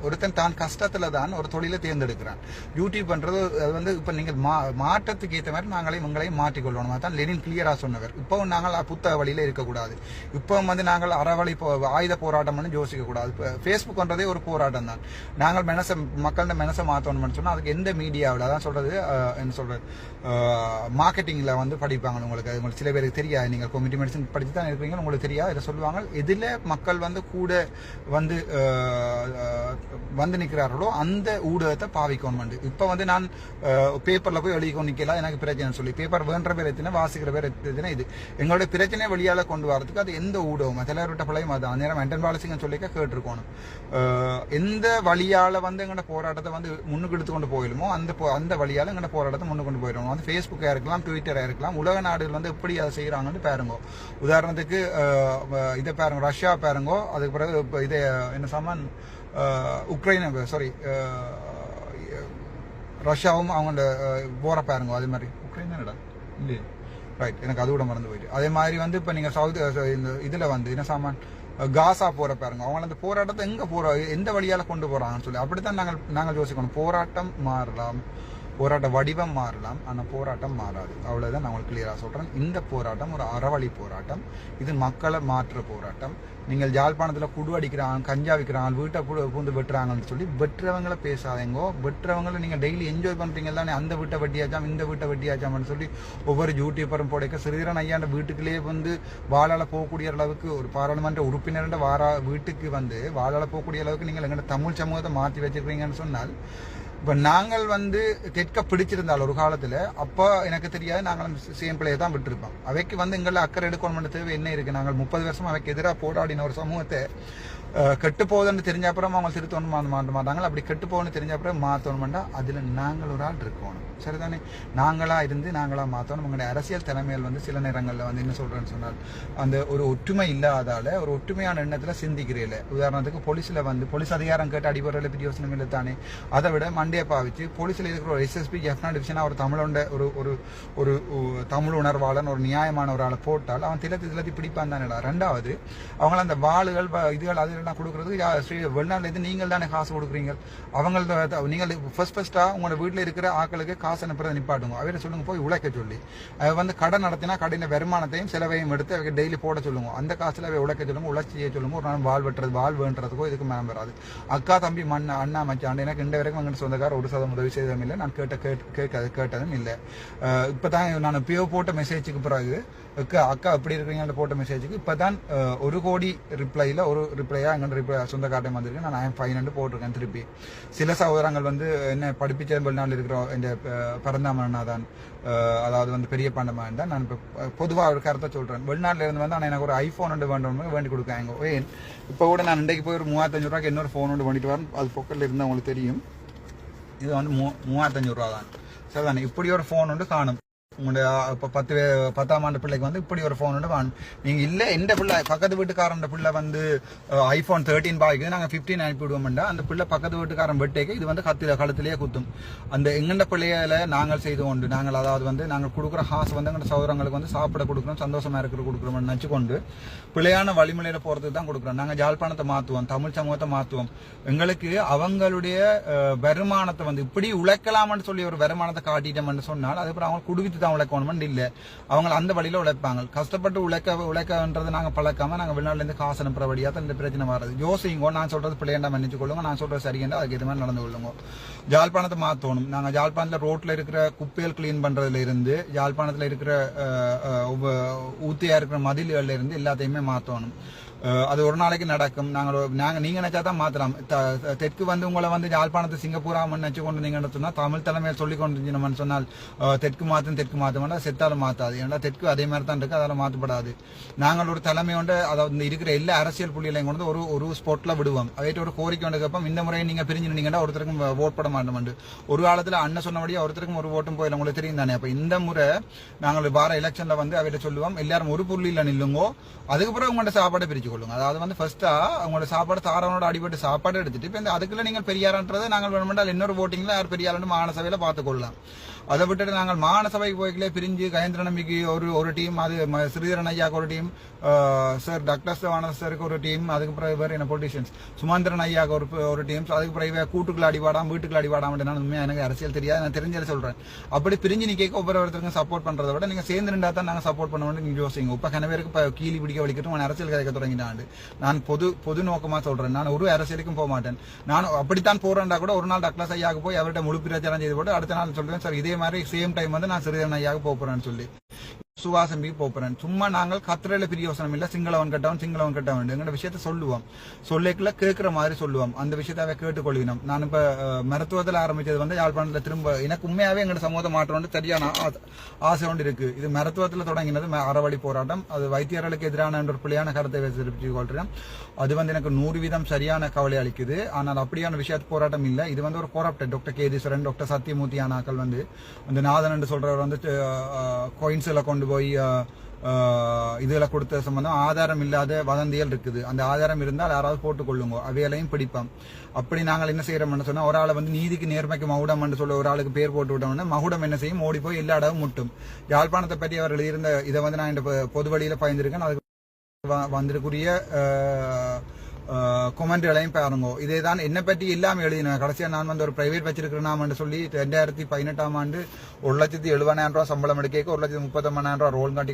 ஒருத்தன் தான் கஷ்டத்துல தான் ஒரு தொழிலை தேர்ந்தெடுக்கிறான் யூடியூப் பண்றது அது வந்து இப்ப நீங்கள் மாற்றத்துக்கு ஏற்ற மாதிரி நாங்களையும் உங்களையும் மாற்றிக்கொள்ளணும் தான் லெனின் கிளியரா சொன்னவர் இப்போ நாங்கள் புத்தக வழியில இருக்கக்கூடாது இப்போ வந்து நாங்கள் அறவழி ஆயுத போராட்டம் பண்ணி யோசிக்க கூடாது இப்போ ஃபேஸ்புக் பண்றதே ஒரு போராட்டம் தான் நாங்கள் மக்களோட மனசை மாற்றணும்னு சொன்னா அதுக்கு எந்த மீடியாவில் அதான் சொல்றது என்ன சொல்றது மார்க்கெட்டிங்ல வந்து படிப்பாங்க உங்களுக்கு சில பேருக்கு தெரியாது நீங்கள் கம்யூனிட்டி மெடிசன் படிச்சு தான் இருப்பீங்க உங்களுக்கு தெரியாது இதை சொல்லுவாங்க எதுல மக்கள் வந்து கூட வந்து நிற்கிறார்களோ அந்த ஊடகத்தை பாவிக்கணும் இப்ப வந்து நான் பேப்பர்ல போய் எழுதிக்கொண்டு நிக்கலாம் எனக்கு பிரச்சனை சொல்லி பேப்பர் வேண்ட பேர் எத்தனை வாசிக்கிற பேர் எத்தனை இது எங்களுடைய பிரச்சனை வெளியால கொண்டு வரதுக்கு அது எந்த ஊடகம் சிலர்கிட்ட பிள்ளையும் அது நேரம் மென்டன் பாலிசிங்க சொல்லிக்க கேட்டிருக்கணும் எந்த வழியால வந்து எங்களோட போராட்டத்தை வந்து முன்னுக்கு எடுத்து கொண்டு போயிடுமோ அந்த வழியால எங்களோட போராட்டத்தை முன்னுக்கு கொண்டு போயிடுவோம் வந்து ஃபேஸ்புக்கா இருக்கலாம் ட்விட்டரா இருக்கலாம் உலக நாடுகள் வந்து எப்படி அதை செய்யறாங்கன்னு பாருங்க உதாரணத்துக்கு இதை பாருங்க ரஷ்யா பாருங்க அதுக்கு பிறகு இதை என்ன சமன் உக்ரைன் சாரி ரஷ்யாவும் அவங்க போற பாருங்க அதே மாதிரி உக்ரைன் தானடா இல்லையே ரைட் எனக்கு அது கூட மறந்து போயிட்டு அதே மாதிரி வந்து இப்ப நீங்க இதுல வந்து என்ன சாமான் காசா போற பாருங்க அவங்க அந்த போராட்டத்தை எங்க எந்த வழியால கொண்டு போறாங்கன்னு சொல்லி அப்படித்தான் நாங்கள் யோசிக்கணும் போராட்டம் மாறலாம் போராட்ட வடிவம் மாறலாம் ஆனா போராட்டம் மாறாது அவ்வளவுதான் நான் உங்களுக்கு கிளியரா சொல்றேன் இந்த போராட்டம் ஒரு அறவழி போராட்டம் இது மக்களை மாற்ற போராட்டம் நீங்கள் யாழ்ப்பாணத்துல குடு அடிக்கிறாங்க கஞ்சா விற்கிறாங்க வீட்டை பூந்து வெட்டுறாங்கன்னு சொல்லி வெட்டுறவங்களை பேசாதீங்கோ வெட்டுறவங்களை நீங்க டெய்லி என்ஜாய் பண்றீங்க தானே அந்த வீட்டை வெட்டியாச்சாம் இந்த வீட்டை வெட்டியாச்சாம்னு சொல்லி ஒவ்வொரு யூடியூபரும் போடைக்க சிறிதரன் ஐயாண்ட வீட்டுக்குள்ளேயே வந்து வாழால போகக்கூடிய அளவுக்கு ஒரு பாராளுமன்ற உறுப்பினர் வீட்டுக்கு வந்து வாழால போகக்கூடிய அளவுக்கு நீங்கள் எங்கள்ட தமிழ் சமூகத்தை மாற்றி வச்சிருக்கீங்கன்னு சொன்னால் இப்ப நாங்கள் வந்து கேட்க பிடிச்சிருந்தால் ஒரு காலத்துல அப்ப எனக்கு தெரியாது நாங்கள் சேம் பிள்ளையை தான் விட்டுருப்போம் அவைக்கு வந்து எங்களை அக்கறை எடுக்கணும் தேவை என்ன இருக்கு நாங்கள் 30 வருஷம் அவைக்கு எதிராக போராடின ஒரு சமூகத்தை கெட்டு போகுதுன்னு தெரிஞ்ச அப்புறம் அவங்க திருத்தணும் மாற்ற மாட்டாங்க அப்படி கெட்டு போகணும்னு தெரிஞ்ச அப்புறம் மாற்றணும்டா அதுல நாங்கள் ஒரு ஆள் இருக்கணும் சரிதானே நாங்களா இருந்து நாங்களா மாற்றணும் உங்களுடைய அரசியல் தலைமையில் வந்து சில நேரங்களில் வந்து என்ன சொல்றேன்னு சொன்னால் அந்த ஒரு ஒற்றுமை இல்லாதால ஒரு ஒற்றுமையான எண்ணத்துல சிந்திக்கிறீங்கள உதாரணத்துக்கு போலீஸ் அதிகாரம் கேட்டு அடிபடுறதுல பெரிய யோசனை இல்லை தானே அதை விட மண்டையை பாவிச்சு போலீஸ்ல இருக்கிற ஒரு எஸ்எஸ்பி ஜெஃப்னா டிவிஷனா ஒரு தமிழோட ஒரு தமிழ் உணர்வாளன் ஒரு நியாயமான ஒரு ஆளை போட்டால் அவன் திலத்தி பிடிப்பான் தானே ரெண்டாவது அவங்கள அந்த வாளுகள் இதுகள் அது கொடுக்கறதுக்கு வெளிநாட்டுல இருந்து நீங்கள் தானே காசு கொடுக்குறீங்க அவங்க நீங்கள் ஃபர்ஸ்டா உங்களோட வீட்டுல இருக்கிற ஆக்களுக்கு காசு அனுப்புறதை நிப்பாட்டுங்க அவரை சொல்லுங்க போய் உழைக்க சொல்லி வந்து கடை நடத்தினா கடையில வருமானத்தையும் செலவையும் எடுத்து அவங்க டெய்லி போட சொல்லுங்க அந்த காசுல அவை உழைக்க சொல்லுங்க உழைச்சி செய்ய சொல்லுங்க ஒரு நாள் வாழ் வேண்டுறதுக்கோ இதுக்கு மேம் வராது அக்கா தம்பி அண்ணா மச்சான் எனக்கு இந்த வரைக்கும் எங்க சொந்தக்கார 1% உதவி செய்ததும் இல்லை நான் கேட்டதும் இல்லை இப்பதான் நான் பியோ போட்ட மெசேஜுக்கு பிறகு அக்கா எப்படி இருக்கீங்க போட்ட மெசேஜுக்கு இப்பதான் 1 கோடி ரிப்ளைல ஒரு ரிப்ளையா பிள்ளையா எங்கள்கிட்ட இப்போ சொந்த காட்டையும் வந்திருக்கு நான் 500 போட்டிருக்கேன் திருப்பி. சில சகோதரங்கள் வந்து என்ன படிப்பிச்ச வெளிநாட்டில் இருக்கிற இந்த பரந்தாமனா தான், அதாவது வந்து பெரிய பண்டமாக தான். நான் இப்போ பொதுவாக ஒரு கருத்தை சொல்கிறேன். வெளிநாட்டில் இருந்து வந்து ஆனால் எனக்கு ஒரு ஐஃபோன் ஒன்று வேண்டி கொடுக்காங்க. ஏன் இப்போ கூட நான் இன்றைக்கு போய் ஒரு 3500 ரூபாய்க்கு இன்னொரு ஃபோன் ஒன்று பண்ணிட்டு வரேன். அது பொக்கலில் இருந்தால் உங்களுக்கு தெரியும். இது வந்து 3500 ரூபா தான். சரி தானே, இப்படி ஒரு ஃபோன் ஒன்று காணும். உங்களுடைய இப்போ 10ஆம் ஆண்டு பிள்ளைக்கு வந்து இப்படி ஒரு ஃபோன் ஒன்று வாங்க. நீங்கள் இல்லை எந்த பிள்ளை பக்கத்து வீட்டுக்காரன் பிள்ளை வந்து iPhone 13 பாய்க்குது, நாங்கள் 15 அனுப்பி விடுவோம்டா. அந்த பிள்ளை பக்கத்து வீட்டுக்காரன் வெட்டேக்கு இது வந்து கழுத்திலேயே குத்தும். அந்த எங்கண்ட பிள்ளைகளை நாங்கள் செய்து கொண்டு நாங்கள் அதாவது வந்து நாங்கள் கொடுக்குற ஹாஸ் வந்து எங்கள் சௌரங்களுக்கு வந்து சாப்பிட கொடுக்குறோம், சந்தோஷமாக கொடுக்குறோம்னு நினச்சி கொண்டு பிள்ளையான வழிமுறையில் போகிறதுக்கு தான் கொடுக்குறோம். நாங்கள் ஜாழ்ப்பாணத்தை மாற்றுவோம், தமிழ் சமூகத்தை மாற்றுவோம். எங்களுக்கு அவங்களுடைய வருமானத்தை வந்து இப்படி உழைக்கலாம்னு சொல்லி ஒரு வருமானத்தை காட்டிட்டோம்னு சொன்னால் அதுக்கப்புறம் அவங்க குடுவித்து உழைக்கணும் இல்ல, அவங்க அந்த வழியில உழைப்பாங்க. கஷ்டப்பட்டு உழைக்கன்றது நாங்க பழக்காம நாங்க வெளிநாட்டுல இருந்து காசு அனுப்புறபடியா தான் இந்த பிரச்சனை வர்றது. யோசிங்கோ, நான் சொல்றது பிள்ளையண்டா மன்னிச்சு கொள்ளுங்க, நான் சொல்றது சரியண்டா அதுக்கு இது மாதிரி நடந்து கொள்ளுங்க. ஜாழ்ப்பாணத்தை மாத்தணும். நாங்க ஜாழ்ப்பாணத்துல ரோட்ல இருக்கிற குப்பைகள் கிளீன் பண்றதுல இருந்து, ஜாழ்ப்பாணத்துல இருக்கிற ஊத்தியா இருக்கிற மதில்கள்ல இருந்து எல்லாத்தையுமே மாத்தணும். அது ஒரு நாளைக்கு நடக்கும். நீங்க நினைச்சா தான் மாத்தலாம். தெற்கு வந்து உங்களை வந்து யாழ்ப்பாணத்தை சிங்கப்பூரா நினைச்சு கொண்டு நீங்க சொன்னா தமிழ் தலைமையை சொல்லி கொண்டு சொன்னால் தெற்கு மாத்த செத்தாலும் மாத்தாது. ஏன்னா தெற்கு அதே மாதிரி தான் இருக்கு, அதெல்லாம் மாற்றப்படாது. நாங்கள் ஒரு தலைமையோட அதாவது இருக்கிற எல்லா அரசியல் புள்ளிகளையும் கொண்டு ஒரு ஸ்போர்ட்ல விடுவோம். அவைட்டு ஒரு கோரிக்கை ஒன்று கேட்போம். இந்த முறை நீங்க பிரிஞ்சுனீங்கன்னா ஒருத்தருக்கும் ஓட் போட மாட்டோம். ஒரு காலத்துல அண்ணன் சொன்னபடியா ஒருத்தருக்கும் ஒரு ஓட்டும் போயில உங்களுக்கு தெரியும் தானே. அப்ப இந்த முறை நாங்கள் வார எலெக்ஷன்ல வந்து அவையிட்ட சொல்லுவோம், எல்லாரும் ஒரு புள்ளியில நில்லுங்கோ, அதுக்கப்புறம் உங்களோட சாப்பாடை பிரிச்சு கொள்ளுங்க. அதாவது வந்து ஃபர்ஸ்டா உங்களோட சாப்பாடு தாரவனோட அடிபட்டு சாப்பாடு எடுத்துட்டு இப்ப அதுக்குள்ள நீங்கள் பெரியாரன்றதை நாங்கள் வேணுமென்றால் இன்னொரு ஓட்டிங்ல யார் பெரியார் மாநசபையில பார்த்துக் கொள்ளலாம். அதை விட்டுட்டு நாங்கள் மாநசபைக்கு போய்களே பிரிஞ்சு கயந்திர நம்பிக்கை ஒரு டீம், அது ஸ்ரீதரன் ஐயாவுக்கு ஒரு டீம், சார் டாக்டர் சிவானந்த சாருக்கு ஒரு டீம், அதுக்கு பிறகு வேறு என்ன பொலிட்டிஷியன்ஸ் சுமந்திரன் ஐயாவுக்கு ஒரு டீம், அதுக்கு பிறகு கூட்டுக்குள்ள அடிபாடாம வீட்டுக்குள்ள அடிபாடாம உண்மையா எனக்கு அரசியல் தெரியாது, நான் தெரிஞ்சதை சொல்றேன். அப்படி பிரிஞ்சு நிக்க ஒவ்வொருத்தருக்கும் சப்போர்ட் பண்றதை விட நீங்க சேர்ந்து நின்றா தான் நாங்கள் சப்போர்ட் பண்ண வேண்டிய நீங்க யோசிங்க. இப்ப கனவேருக்கு இப்ப கீழி பிடிக்க வலிக்கட்டும் அரசியல் கதைக்க தொடங்கினாண்டு. நான் பொது நோக்கமா சொல்றேன். நான் ஒரு அரசியலுக்கும் போக மாட்டேன். நான் அப்படித்தான் போறேன்டா கூட ஒரு நாள் டாக்டர் ஐயாவுக்கு போய் அவர்கிட்ட முழு பிரச்சாரம் செய்து போட்டு அடுத்த நாள் சொல்றேன், சார் இதே மாதிரி சேம் டைம் வந்து நான் சிறிதரன் ஐயாவுக்கு போறேன்னு சொல்லி சுவாசம்பிக்கு போறேன். சும்மா நாங்கள் கத்திரையில பிரியோசனம் இல்ல, சிங்களவன் கட்டவன் எங்கட விஷயத்த சொல்லுவோம். சொல்லிக்கல கேட்கிற மாதிரி சொல்லுவோம். அந்த விஷயத்த கேட்டுக்கொள்ளினோம். நான் இப்ப மருத்துவத்தில் ஆரம்பிச்சது வந்து யாழ்ப்பாணத்துல திரும்ப எனக்கு உண்மையாவே எங்கட சமூகத்தை மாற்றம் சரியான ஆசை ஒன்று இருக்கு. இது மருத்துவத்தில் தொடங்கினது அறவழி போராட்டம். அது வைத்தியர்களுக்கு எதிரான ஒரு பிள்ளையான கருத்தை தெரிவித்து கொள்றேன். அது வந்து எனக்கு 100% சரியான கவலை அளிக்குது. ஆனால் அப்படியான விஷயத்து போராட்டம் இல்லை. இது வந்து ஒரு கோரப்டட் டாக்டர் கேதீஸ்வரன், டாக்டர் சத்தியமூர்த்தி ஆனாக்கள் வந்து அந்த நாதன் என்று சொல்றவர் வந்து கோயின்ஸ்ல கொண்டு போய் இதுல கொடுத்த சம்பந்தம் ஆதாரம் இல்லாத வதந்திகள் இருக்குது. அந்த ஆதாரம் இருந்தால் யாராவது போட்டுக்கொள்ளுங்க, அவையலையும் பிடிப்பான். அப்படி நாங்கள் என்ன செய்யறோம்னு சொன்னா ஒரு ஆளை வந்து நீதிக்கு நேர்மைக்கு மகுடம் என்று சொல்ல ஒரு ஆளுக்கு பேர் போட்டு விட்டோம்னா மகுடம் என்ன செய்யும், ஓடி போய் எல்லா இடமும் முட்டும். யாழ்ப்பாணத்தை பற்றி அவர் எழுதியிருந்த இதை வந்து நான் இந்த பொது வழியில பயந்துருக்கேன். அதுக்கு வந்திருக்குரிய கொமெண்ட்களையும் பாருங்க. இதே தான் என்னை பற்றி இல்லாமல் எழுதினேன். கடைசியாக நான் வந்து ஒரு பிரைவேட் வச்சிருக்கிறேன் சொல்லி 2018ஆம் ஆண்டு 1,70,000 ரூபா சம்பளம் எடுக்க 1,39,000 ரூபா ரோன் காட்டி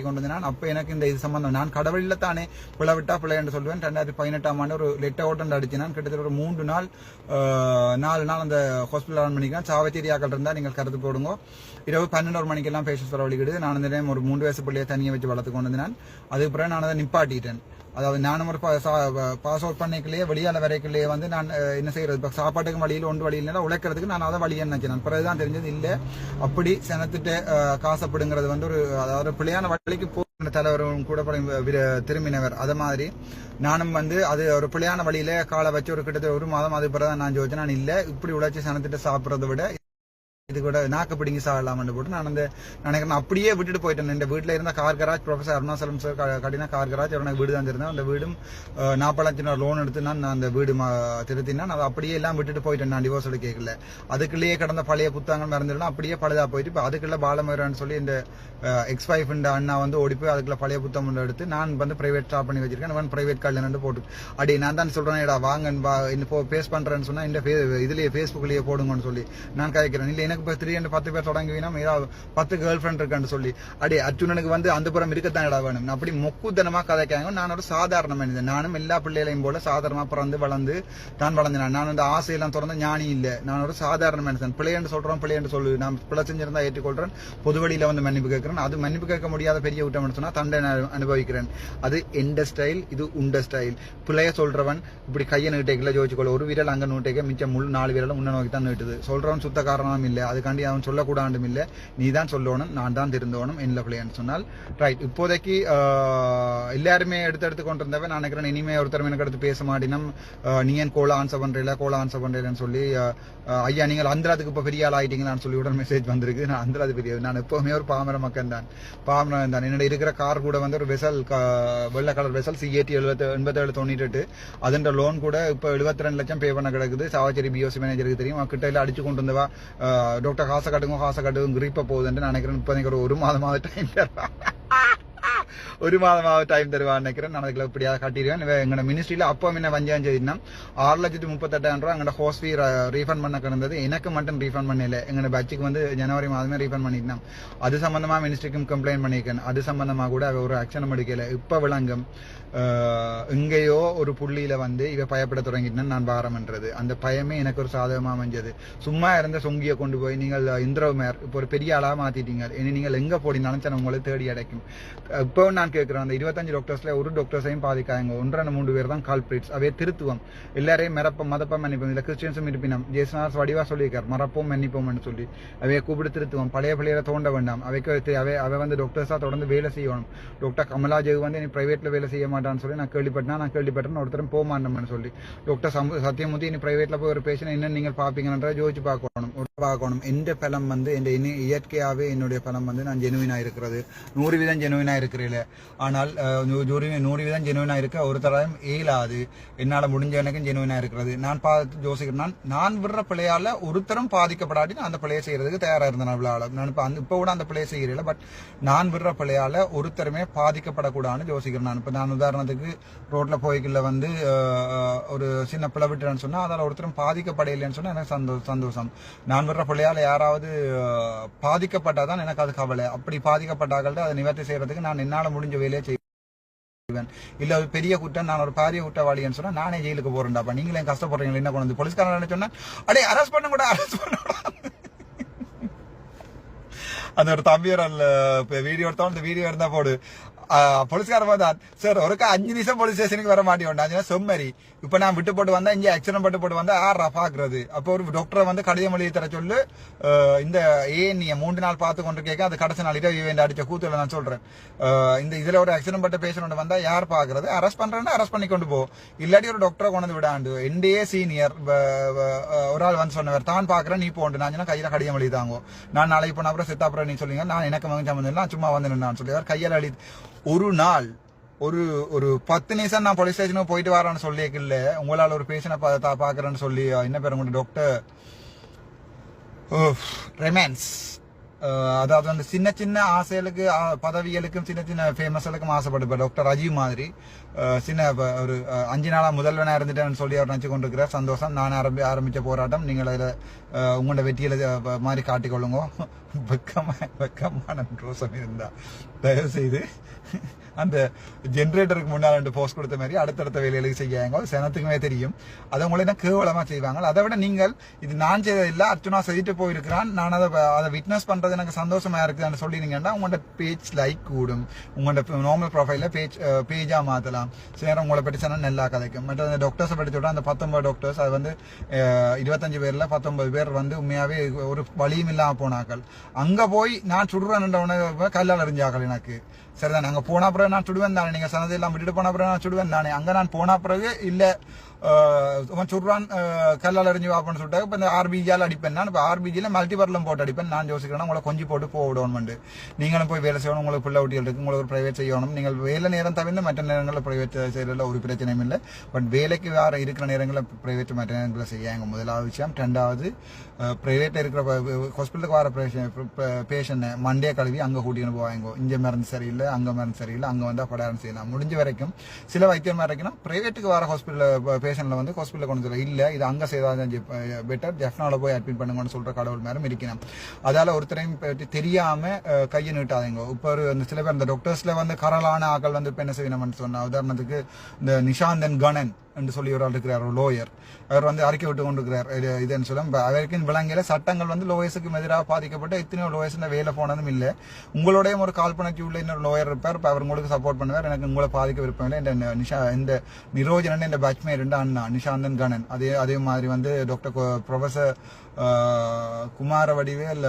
கொண்டு வந்தேன். அப்போ எனக்கு இந்த இது சம்பந்தம் நான் கடவுளில் தானே பிள்ளை விட்டா பிள்ளை என்று சொல்லுவேன். 2018ஆம் ஆண்டு ஒரு லெட்டர் ஓட்டம் அடிச்சினான். கிட்டத்தட்ட ஒரு 3 நாள் 4 நாள் அந்த ஹாஸ்பிட்டல் ஆன் பண்ணிக்கலாம். சாவச்சேரியாக்கள் இருந்தால் நீங்கள் கருத்து போடுங்க. இரவு 12 மணிக்கெல்லாம் பேஷன்ஸ் வரவழிக்கிடுது. நான் அந்த நேரம் ஒரு 3 வயசு பிள்ளையை தனியாக வச்சு வளர்த்து கொண்டு வந்தேன். அதுக்கு பிறகு நான் அதை நிப்பாட்டிட்டேன். அதாவது நானும் ஒரு பாஸ் அவுட் பண்ணிக்கலையே வெளியால வரைக்கலையே வந்து நான் என்ன செய்யறது, இப்போ சாப்பாட்டுக்கு வழியில் ஒன்று வழியில் உழைக்கிறதுக்கு நான் அதை வழியை நினைச்சேன். பிறகுதான் தெரிஞ்சது இல்லை, அப்படி செனத்துட்டு காசப்படுங்கிறது வந்து ஒரு அதாவது பிள்ளையான வழிக்கு போன தலைவரும் கூட திரும்பினவர். அது மாதிரி நானும் வந்து அது ஒரு பிள்ளையான வழியில காலை வச்சு ஒரு கிட்டத்தட்ட 1 மாதம் அது பிறகு நான் ஜோதிச்சேன். நான் இல்லை இப்படி உழைச்சி செனத்துட்டு சாப்பிட்றத விட இது கூட நாக்கு பிடிங்கி சாடலாம்னு போட்டு நான் அந்த நினைக்கிறேன் அப்படியே விட்டுட்டு போயிட்டேன். இந்த வீட்டில் இருந்த car garage professor Arunachalam sir கட்டினா கார் கராஜ் எனக்கு வீடு தான் இருந்தேன். அந்த வீடும் 40 லட்சம் லோன் எடுத்து நான் அந்த வீடு திருத்தினா அதை அப்படியே எல்லாம் விட்டுட்டு போயிட்டேன். நான் டிவோர்ஸ் கேட்கல. அதுக்குள்ளேயே கடந்த பழைய புத்தகங்கள் மறந்துடலாம் அப்படியே பழையதா போயிட்டு இப்போ அதுக்குள்ள பாலமரான்னு சொல்லி இந்த எக்ஸ்5 அண்ணா வந்து ஓடி போய் அதுக்குள்ள பழைய புத்தகம் எடுத்து நான் வந்து பிரைவேட் ஸ்டாப் பண்ணி வச்சிருக்கேன். பிரைவேட் கார்டு போட்டு அடி நான் தான் சொல்றேன், வாங்க பேஸ் பண்றேன்னு சொன்னா இந்த இதுலயே பேஸ்புக்லயே போடுங்கன்னு சொல்லி நான் கதைக்கிறேன். இல்லை எனக்கு எனக்கு இப்போ 310 பேர் தொடங்குவீனா ஏதாவது 10 கேர்ள் ஃப்ரெண்ட் இருக்கான்னு சொல்லி அடே அர்ஜுனனுக்கு வந்து அந்த புறம் இருக்கத்தான் இடம் வேணும் அப்படி மொக்குத்தனமா கதைக்காங்க. நான் ஒரு சாதாரண மனிதன். நானும் எல்லா பிள்ளைகளையும் போல சாதாரணமா பிறந்து வளர்ந்து தான் வளர்ந்தேன். நான் வந்து ஆசையெல்லாம் திறந்த ஞானி இல்லை. நான் ஒரு சாதாரண மனுஷன். பிள்ளைன்னு சொல்றோம் பிள்ளைன்னு சொல்லு. நான் பிள்ளை செஞ்சிருந்தா ஏற்றுக்கொள்றேன். பொது வழியில வந்து மன்னிப்பு கேட்கிறேன். அது மன்னிப்பு கேட்க முடியாத பெரிய குற்றம் சொன்னா தண்டனை அனுபவிக்கிறேன். அது எந்த ஸ்டைல், இது உண்ட ஸ்டைல். பிள்ளைய சொல்றவன் இப்படி கையை நீட்டைக்குள்ள ஜோதிச்சுக்கொள்ள ஒரு வீரல் அங்க நீட்டைக்க மிச்சம் முள் 4 வீரலும் உன்ன நோக்கி தான் நீட்டுது. சொல்றவன் சுத்த காரணம் இல்லை. அதுக்காண்டி அவன் சொல்லக்கூடாண்டும் இல்லை. நீ தான் சொல்லணும், நான் தான் திருந்தோணும் என்ன பிள்ளைன்னு சொன்னால் ரைட். இப்போதைக்கு எல்லாருமே எடுத்து கொண்டு இருந்தவன் நான் நினைக்கிறேன் இனிமே ஒருத்தர் எனக்கு எடுத்து பேச மாட்டினம். நீ ஏன் கோல ஆன்சர் பண்றேன்னு சொல்லி ஐயா நீங்கள் அந்திராத்துக்கு இப்ப பெரிய ஆள் ஆயிட்டீங்கன்னு சொல்லி உடனே மெசேஜ் வந்திருக்கு. நான் அந்திராது பெரிய, நான் எப்பவுமே ஒரு பாமர மக்கள் தான். பாமரன் தான். என்னோட இருக்கிற கார் கூட வந்து ஒரு வெசல் வெள்ளை கலர் வெசல் CAT 8798 அதோட லோன் கூட இப்ப 72 லட்சம் பே பண்ண கிடக்குது. சாவச்சேரி BOC மேனேஜருக்கு தெரியும். கிட்ட அடிச்சு கொண்டு வந்தவா டாக்டர் காசை கட்டுங்க கிரீப்ப போகுதுன்னு நினைக்கிறேன். இப்ப ஒரு மாதமாவது டைம் டைம் தருவான்னு நினைக்கிறேன். நான் அதுக்குள்ள இப்படியாக காட்டிடுவேன். எங்களோட மினிஸ்ட்ரியில அப்போ என்ன 5,000 6,38,000 எங்களோட ஹோஸ் ஃபீ ரீஃபண்ட் பண்ண கிடந்தது. எனக்கு மட்டும் ரீஃபண்ட் பண்ணல. எங்களோட பட்ஜெட் வந்து ஜனவரி மாதமே ரீஃபண்ட் பண்ணிட்டோம். அது சம்பந்தமா மினிஸ்ட்ரிக்கும் கம்ப்ளைண்ட் பண்ணியிருக்கேன். அது சம்பந்தமா கூட ஒரு ஆக்ஷனும் எடுக்கல. இப்ப விளங்கும் எங்கேயோ ஒரு புள்ளியில வந்து இவ பயப்பட தொடங்கிட்டேன்னு நான் வாரம்ன்றது. அந்த பயமே எனக்கு ஒரு சாதகமா அமைஞ்சது. சும்மா இருந்த சொங்கியை கொண்டு போய் நீங்கள் இந்திரவுமேர் இப்போ ஒரு பெரிய ஆளா மாத்திட்டீங்க. இனி நீங்கள் எங்க போடினாலும் உங்களை தேடி அடைக்கும். இப்போ நான் கேட்கிறேன், அந்த 25 டாக்டர்ஸ்ல ஒரு டாக்டர்ஸையும் பாதிக்காங்க. 1-3 பேர் தான் கால்பிரிட்ஸ். அவே திருத்துவம் எல்லாரையும் மதப்பம் மன்னிப்போம். இல்ல கிறிஸ்டியன்ஸும் இருப்பினம் ஜேசுநாஸ் வடிவா சொல்லியிருக்கார் மறப்போம் மன்னிப்போம்னு சொல்லி. அவைய கூப்பிட்டு திருத்துவோம். பழைய பிள்ளைகளை தோண்ட வேண்டாம். அவை வந்து டாக்டர்ஸா தொடர்ந்து வேலை செய்யணும். டாக்டர் கமலா ஜெகு வந்து இனி பிரைவேட்ல வேலை செய்ய மாட்டான்னு சொல்லி நான் கேள்விப்பட்டேன். ஒருத்தரும் போக மாட்டோம்னு சொல்லி டாக்டர் சத்தியமூர்த்தி இனி பிரைவேட்ல போய் ஒரு பேஷண்ட் என்ன நீங்கள் பாப்பீங்கன்ற யோசிச்சு பார்க்கணும். எந்த பலம் வந்து இயற்கையாவே என்னுடைய பலம் வந்து நான் ஜெனுவினா இருக்கிறது 100% ஜெனுவினா இருக்கிறேன். ஆனால் 100% ஜெனுவினா இருக்க ஒரு தரம் இயலாது. என்னால முடிஞ்ச எனக்கும் ஜெனுவினா இருக்கிறது. நான் யோசிக்கிறேன், நான் விடுற பிள்ளையால ஒருத்தரும் பாதிக்கப்படாட்டி நான் அந்த பிள்ளையை செய்யறதுக்கு தயாரா இருந்தேன். நான் இப்ப கூட அந்த பிள்ளையை செய்யறேன். பட் நான் விடுற பிள்ளையால ஒருத்தருமே பாதிக்கப்படக்கூடாதுன்னு யோசிக்கிறேன். நான் உதாரணத்துக்கு ரோட்ல போய்க்குள்ள வந்து ஒரு சின்ன பிள்ளை விட்டுறேன்னு சொன்னா அதால ஒருத்தரும் பாதிக்கப்படையில்லைன்னு சொன்னா எனக்கு சந்தோஷம். நான் விடுற பிள்ளையால யாராவது பாதிக்கப்பட்டாதான் எனக்கு அது கவலை. அப்படி பாதிக்கப்பட்டாங்கள்ட்ட அதை நிவர்த்தி செய்யறதுக்கு நான் என்னால முடிஞ்ச வேலையை செய்வேன். இல்ல ஒரு பெரிய குற்றம், நான் ஒரு பாரிய குற்றவாளின்னு சொன்னா நானே ஜெயிலுக்கு போறேன்டாப்பா. நீங்களே கஷ்டப்படுறீங்களா என்ன கொண்டு போலீஸ்காரன் சொன்னா அடே அரெஸ்ட் பண்ண கூட அந்த ஒரு தம்பியர் வீடியோ எடுத்தோம். அந்த வீடியோ இருந்தா போடு. போலீஸ்காரன் தான் சார் ஒருக்கா 5 நிமிஷம் போலீஸ் ஸ்டேஷனுக்கு வர மாட்டேன் சொம்மரி. இப்ப நான் விட்டு போட்டு வந்தா இங்க ஆக்சிடென்ட் போட்டு வந்தா ஆறா பாக்குறது. அப்போ ஒரு டாக்டரை வந்து கடிதம் எழுதி தர சொல்லு. இந்த நீ 3 நாள் பார்த்து கொண்டு கேட்க அது கடைசி நாள் இரவு அடிச்ச கூத்துல நான் சொல்றேன். இந்த இதுல ஒரு ஆக்சிடென்ட் பட்ட பேஷண்ட் வந்தா யார் பாக்குறது? அரெஸ்ட் பண்றேன்னா அரெஸ்ட் பண்ணி கொண்டு போ. இல்லாட்டி ஒரு டாக்டரை கொண்டு விடாண்டு என்டையே சீனியர் ஒரு ஆள் வந்து சொன்னவர் தான் பாக்குறேன் நீ போண்டு. நான் கையில கடிதம் எழுதிதாங்க. நான் நாளைக்கு போன அப்புறம் செத்த அப்புறம் நீ சொல்லுங்க நான் எனக்கு சம்பந்தம் இல்லை. நான் சும்மா வந்து நான் சொல்லி கையால் எழுதி ஒரு நாள் ஒரு 10 நிமிஷம் நான் போலீஸ் ஸ்டேஷனுக்கு போயிட்டு வரேன்னு சொல்லியிருக்கல. உங்களால் ஒரு பேஷண்ட்டை பாக்குறேன்னு சொல்லி என்ன பேர் உங்களோட டாக்டர் ரெமன்ஸ். அதாவது அந்த சின்ன ஆசைகளுக்கு பதவிகளுக்கும் சின்ன ஃபேமஸ்களுக்கும் ஆசைப்படுப்பேன். டாக்டர் ராஜீவ் மாதிரி சின்ன ஒரு 5 நாளா முதல்வனா இருந்துட்டேன்னு சொல்லி அவர் நினைச்சு கொண்டிருக்கிறார். சந்தோஷம். நான் ஆரம்பிச்ச போராட்டம் நீங்கள் அதில் உங்களோட வெற்றியில மாதிரி காட்டிக்கொள்ளுங்க. வெக்கமான ரோசம் இருந்தா தயவு செய்து அந்த ஜென்ரேட்டருக்கு முன்னால் 2 போஸ்ட் கொடுத்த மாதிரி அடுத்தடுத்த வேலைகளை செய்யாங்க. சனத்துக்குமே தெரியும். அதை உங்களை தான் கேவலமா செய்வாங்க. அதை விட நீங்கள் இது நான் செய்ததில்லை அர்ச்சுனா செய்துட்டு போயிருக்கிறான் நான் அதை விட்னஸ் பண்றது எனக்கு சந்தோஷமா இருக்குதுன்னு சொல்லினீங்கன்னா உங்களோட பேஜ் லைக் கூடும். உங்களோட நார்மல் ப்ரொஃபைல பேஜா மாத்தலாம். சரி உங்களை பற்றி சொன்னா நல்லா கதைக்கும். மற்ற அந்த டாக்டர்ஸை படிச்சோட அந்த 19 டாக்டர்ஸ் அது வந்து 25 பேர்ல 19 பேர் வந்து உண்மையாவே ஒரு வழியும் இல்லாம போனாக்கள். அங்க போய் நான் சுடுறேன் கல்லால் அறிஞ்சாக்கள் எனக்கு சரிதான். அங்க போன பிறகு நான் சுடுவேன் தானே. நீங்க சனதெல்லாம் விட்டுட்டு போன பிறகு நான் சுடுவேன் தானே. அங்க நான் போன பிறகு இல்ல சுடுறான் கல்லால் அறிஞ்சு வாப்பன்னு சொல்லிட்டாங்க. இப்போ இந்த ஆர்பிஜியால் அடிப்பேன். நான் இப்போ ஆர்பிஜியில் மல்டிபர்லம் போட்டு அடிப்பேன். நான் யோசிக்கிறேன் உங்களை கொஞ்சம் போட்டு போவிடணும். நீங்களும் போய் வேலை செய்யணும். உங்களுக்கு பிள்ளை ஊட்டிகள் இருக்கு. உங்களுக்கு ஒரு பிரைவேட் செய்யணும். நீங்கள் வேலை நேரம் தவிர்த்து மற்ற நேரங்களில் பிரைவேட் செய்யறதுல ஒரு பிரச்சனையும் இல்லை. பட் வேலைக்கு வேற இருக்கிற நேரங்களில் பிரைவேட் மற்ற நேரங்களில் செய்யாங்க. முதலாவது விஷயம். 2வது பிரைவேட்ல இருக்கிற ஹாஸ்பிட்டலுக்கு வர பேஷண்ட் மண்டே கழுவி அங்கே கூட்டின்னு போவாங்க. இங்கே மருந்து சரியில்லை அங்கே மருந்து சரியில்லை அங்கே வந்தால் படாரம் செய்யலாம். முடிஞ்ச வரைக்கும் சில வைத்தியம் வரைக்கும் பிரைவேட்டுக்கு வர ஹாஸ்பிட்டல் பேஷண்ட்ல வந்து ஹாஸ்பிட்டல் கொண்டு சொல்ல இல்ல இது அங்க செய்தாதான் பெட்டர் ஜெஃப்னால போய் அட்மிட் பண்ணுங்கன்னு சொல்ற கடவுள் மேலும் இருக்கணும். அதால ஒருத்தரையும் பற்றி தெரியாம கையை நீட்டாதீங்க. இப்போ ஒரு சில பேர் இந்த டாக்டர்ஸ்ல வந்து கரலான ஆக்கள் வந்து இப்ப என்ன செய்யணும்னு சொன்னா உதாரணத்துக்கு இந்த நிஷாந்தன் கணன் என்று சொல்லி ஒரு ஆள் இருக்கிறார், ஒரு லோயர். அவர் வந்து அறிக்கை விட்டு கொண்டிருக்கிறார் இதுன்னு சொல்ல அவருக்கு விளங்கியில சட்டங்கள் வந்து லோயர்ஸுக்கு எதிராக பாதிக்கப்பட்ட எத்தனையோ லோயர்ஸ் வேலை போனதும் இல்லை. உங்களோடய ஒரு கால்பனைக்கு உள்ள இன்னொரு லோயர் இருப்பார், இப்போ அவர் உங்களுக்கு சப்போர்ட் பண்ணுவார். எனக்கு உங்களை பாதிக்க விருப்பம் இல்லை. இந்த நிரோஜனன் இந்த பேட்ச்மேட் அண்ணா நிஷாந்தன் கணன் அதே மாதிரி வந்து டாக்டர் ப்ரொஃபசர் குமார வடிவேல்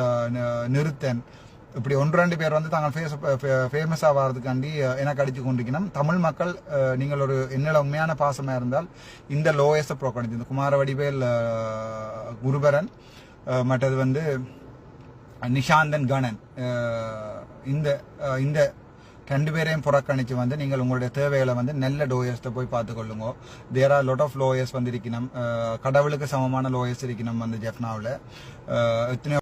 நிறுத்தன் இப்படி 1-2 பேர் வந்து தாங்கள் ஃபேமஸ் ஆகிறதுக்காண்டி எனக்கு அடிச்சு கொண்டிருக்கணும். தமிழ் மக்கள் நீங்கள் ஒரு என்னில உண்மையான பாசமா இருந்தால் இந்த லோயஸ்ட் புறக்கணிச்சு இந்த குமார வடிவேல் குருபரன் மற்றது வந்து நிஷாந்தன் கணன் இந்த 2 பேரையும் புறக்கணிச்சு வந்து நீங்கள் உங்களுடைய தேவைகளை வந்து நல்ல லோயர்ஸ்ட போய் பார்த்துக்கொள்ளுங்க. There are lot of lawyers வந்து இருக்கணும். கடவுளுக்கு சமமான லோயர்ஸ் இருக்கணும் வந்து ஜெஃப்னாவில். எத்தனையோ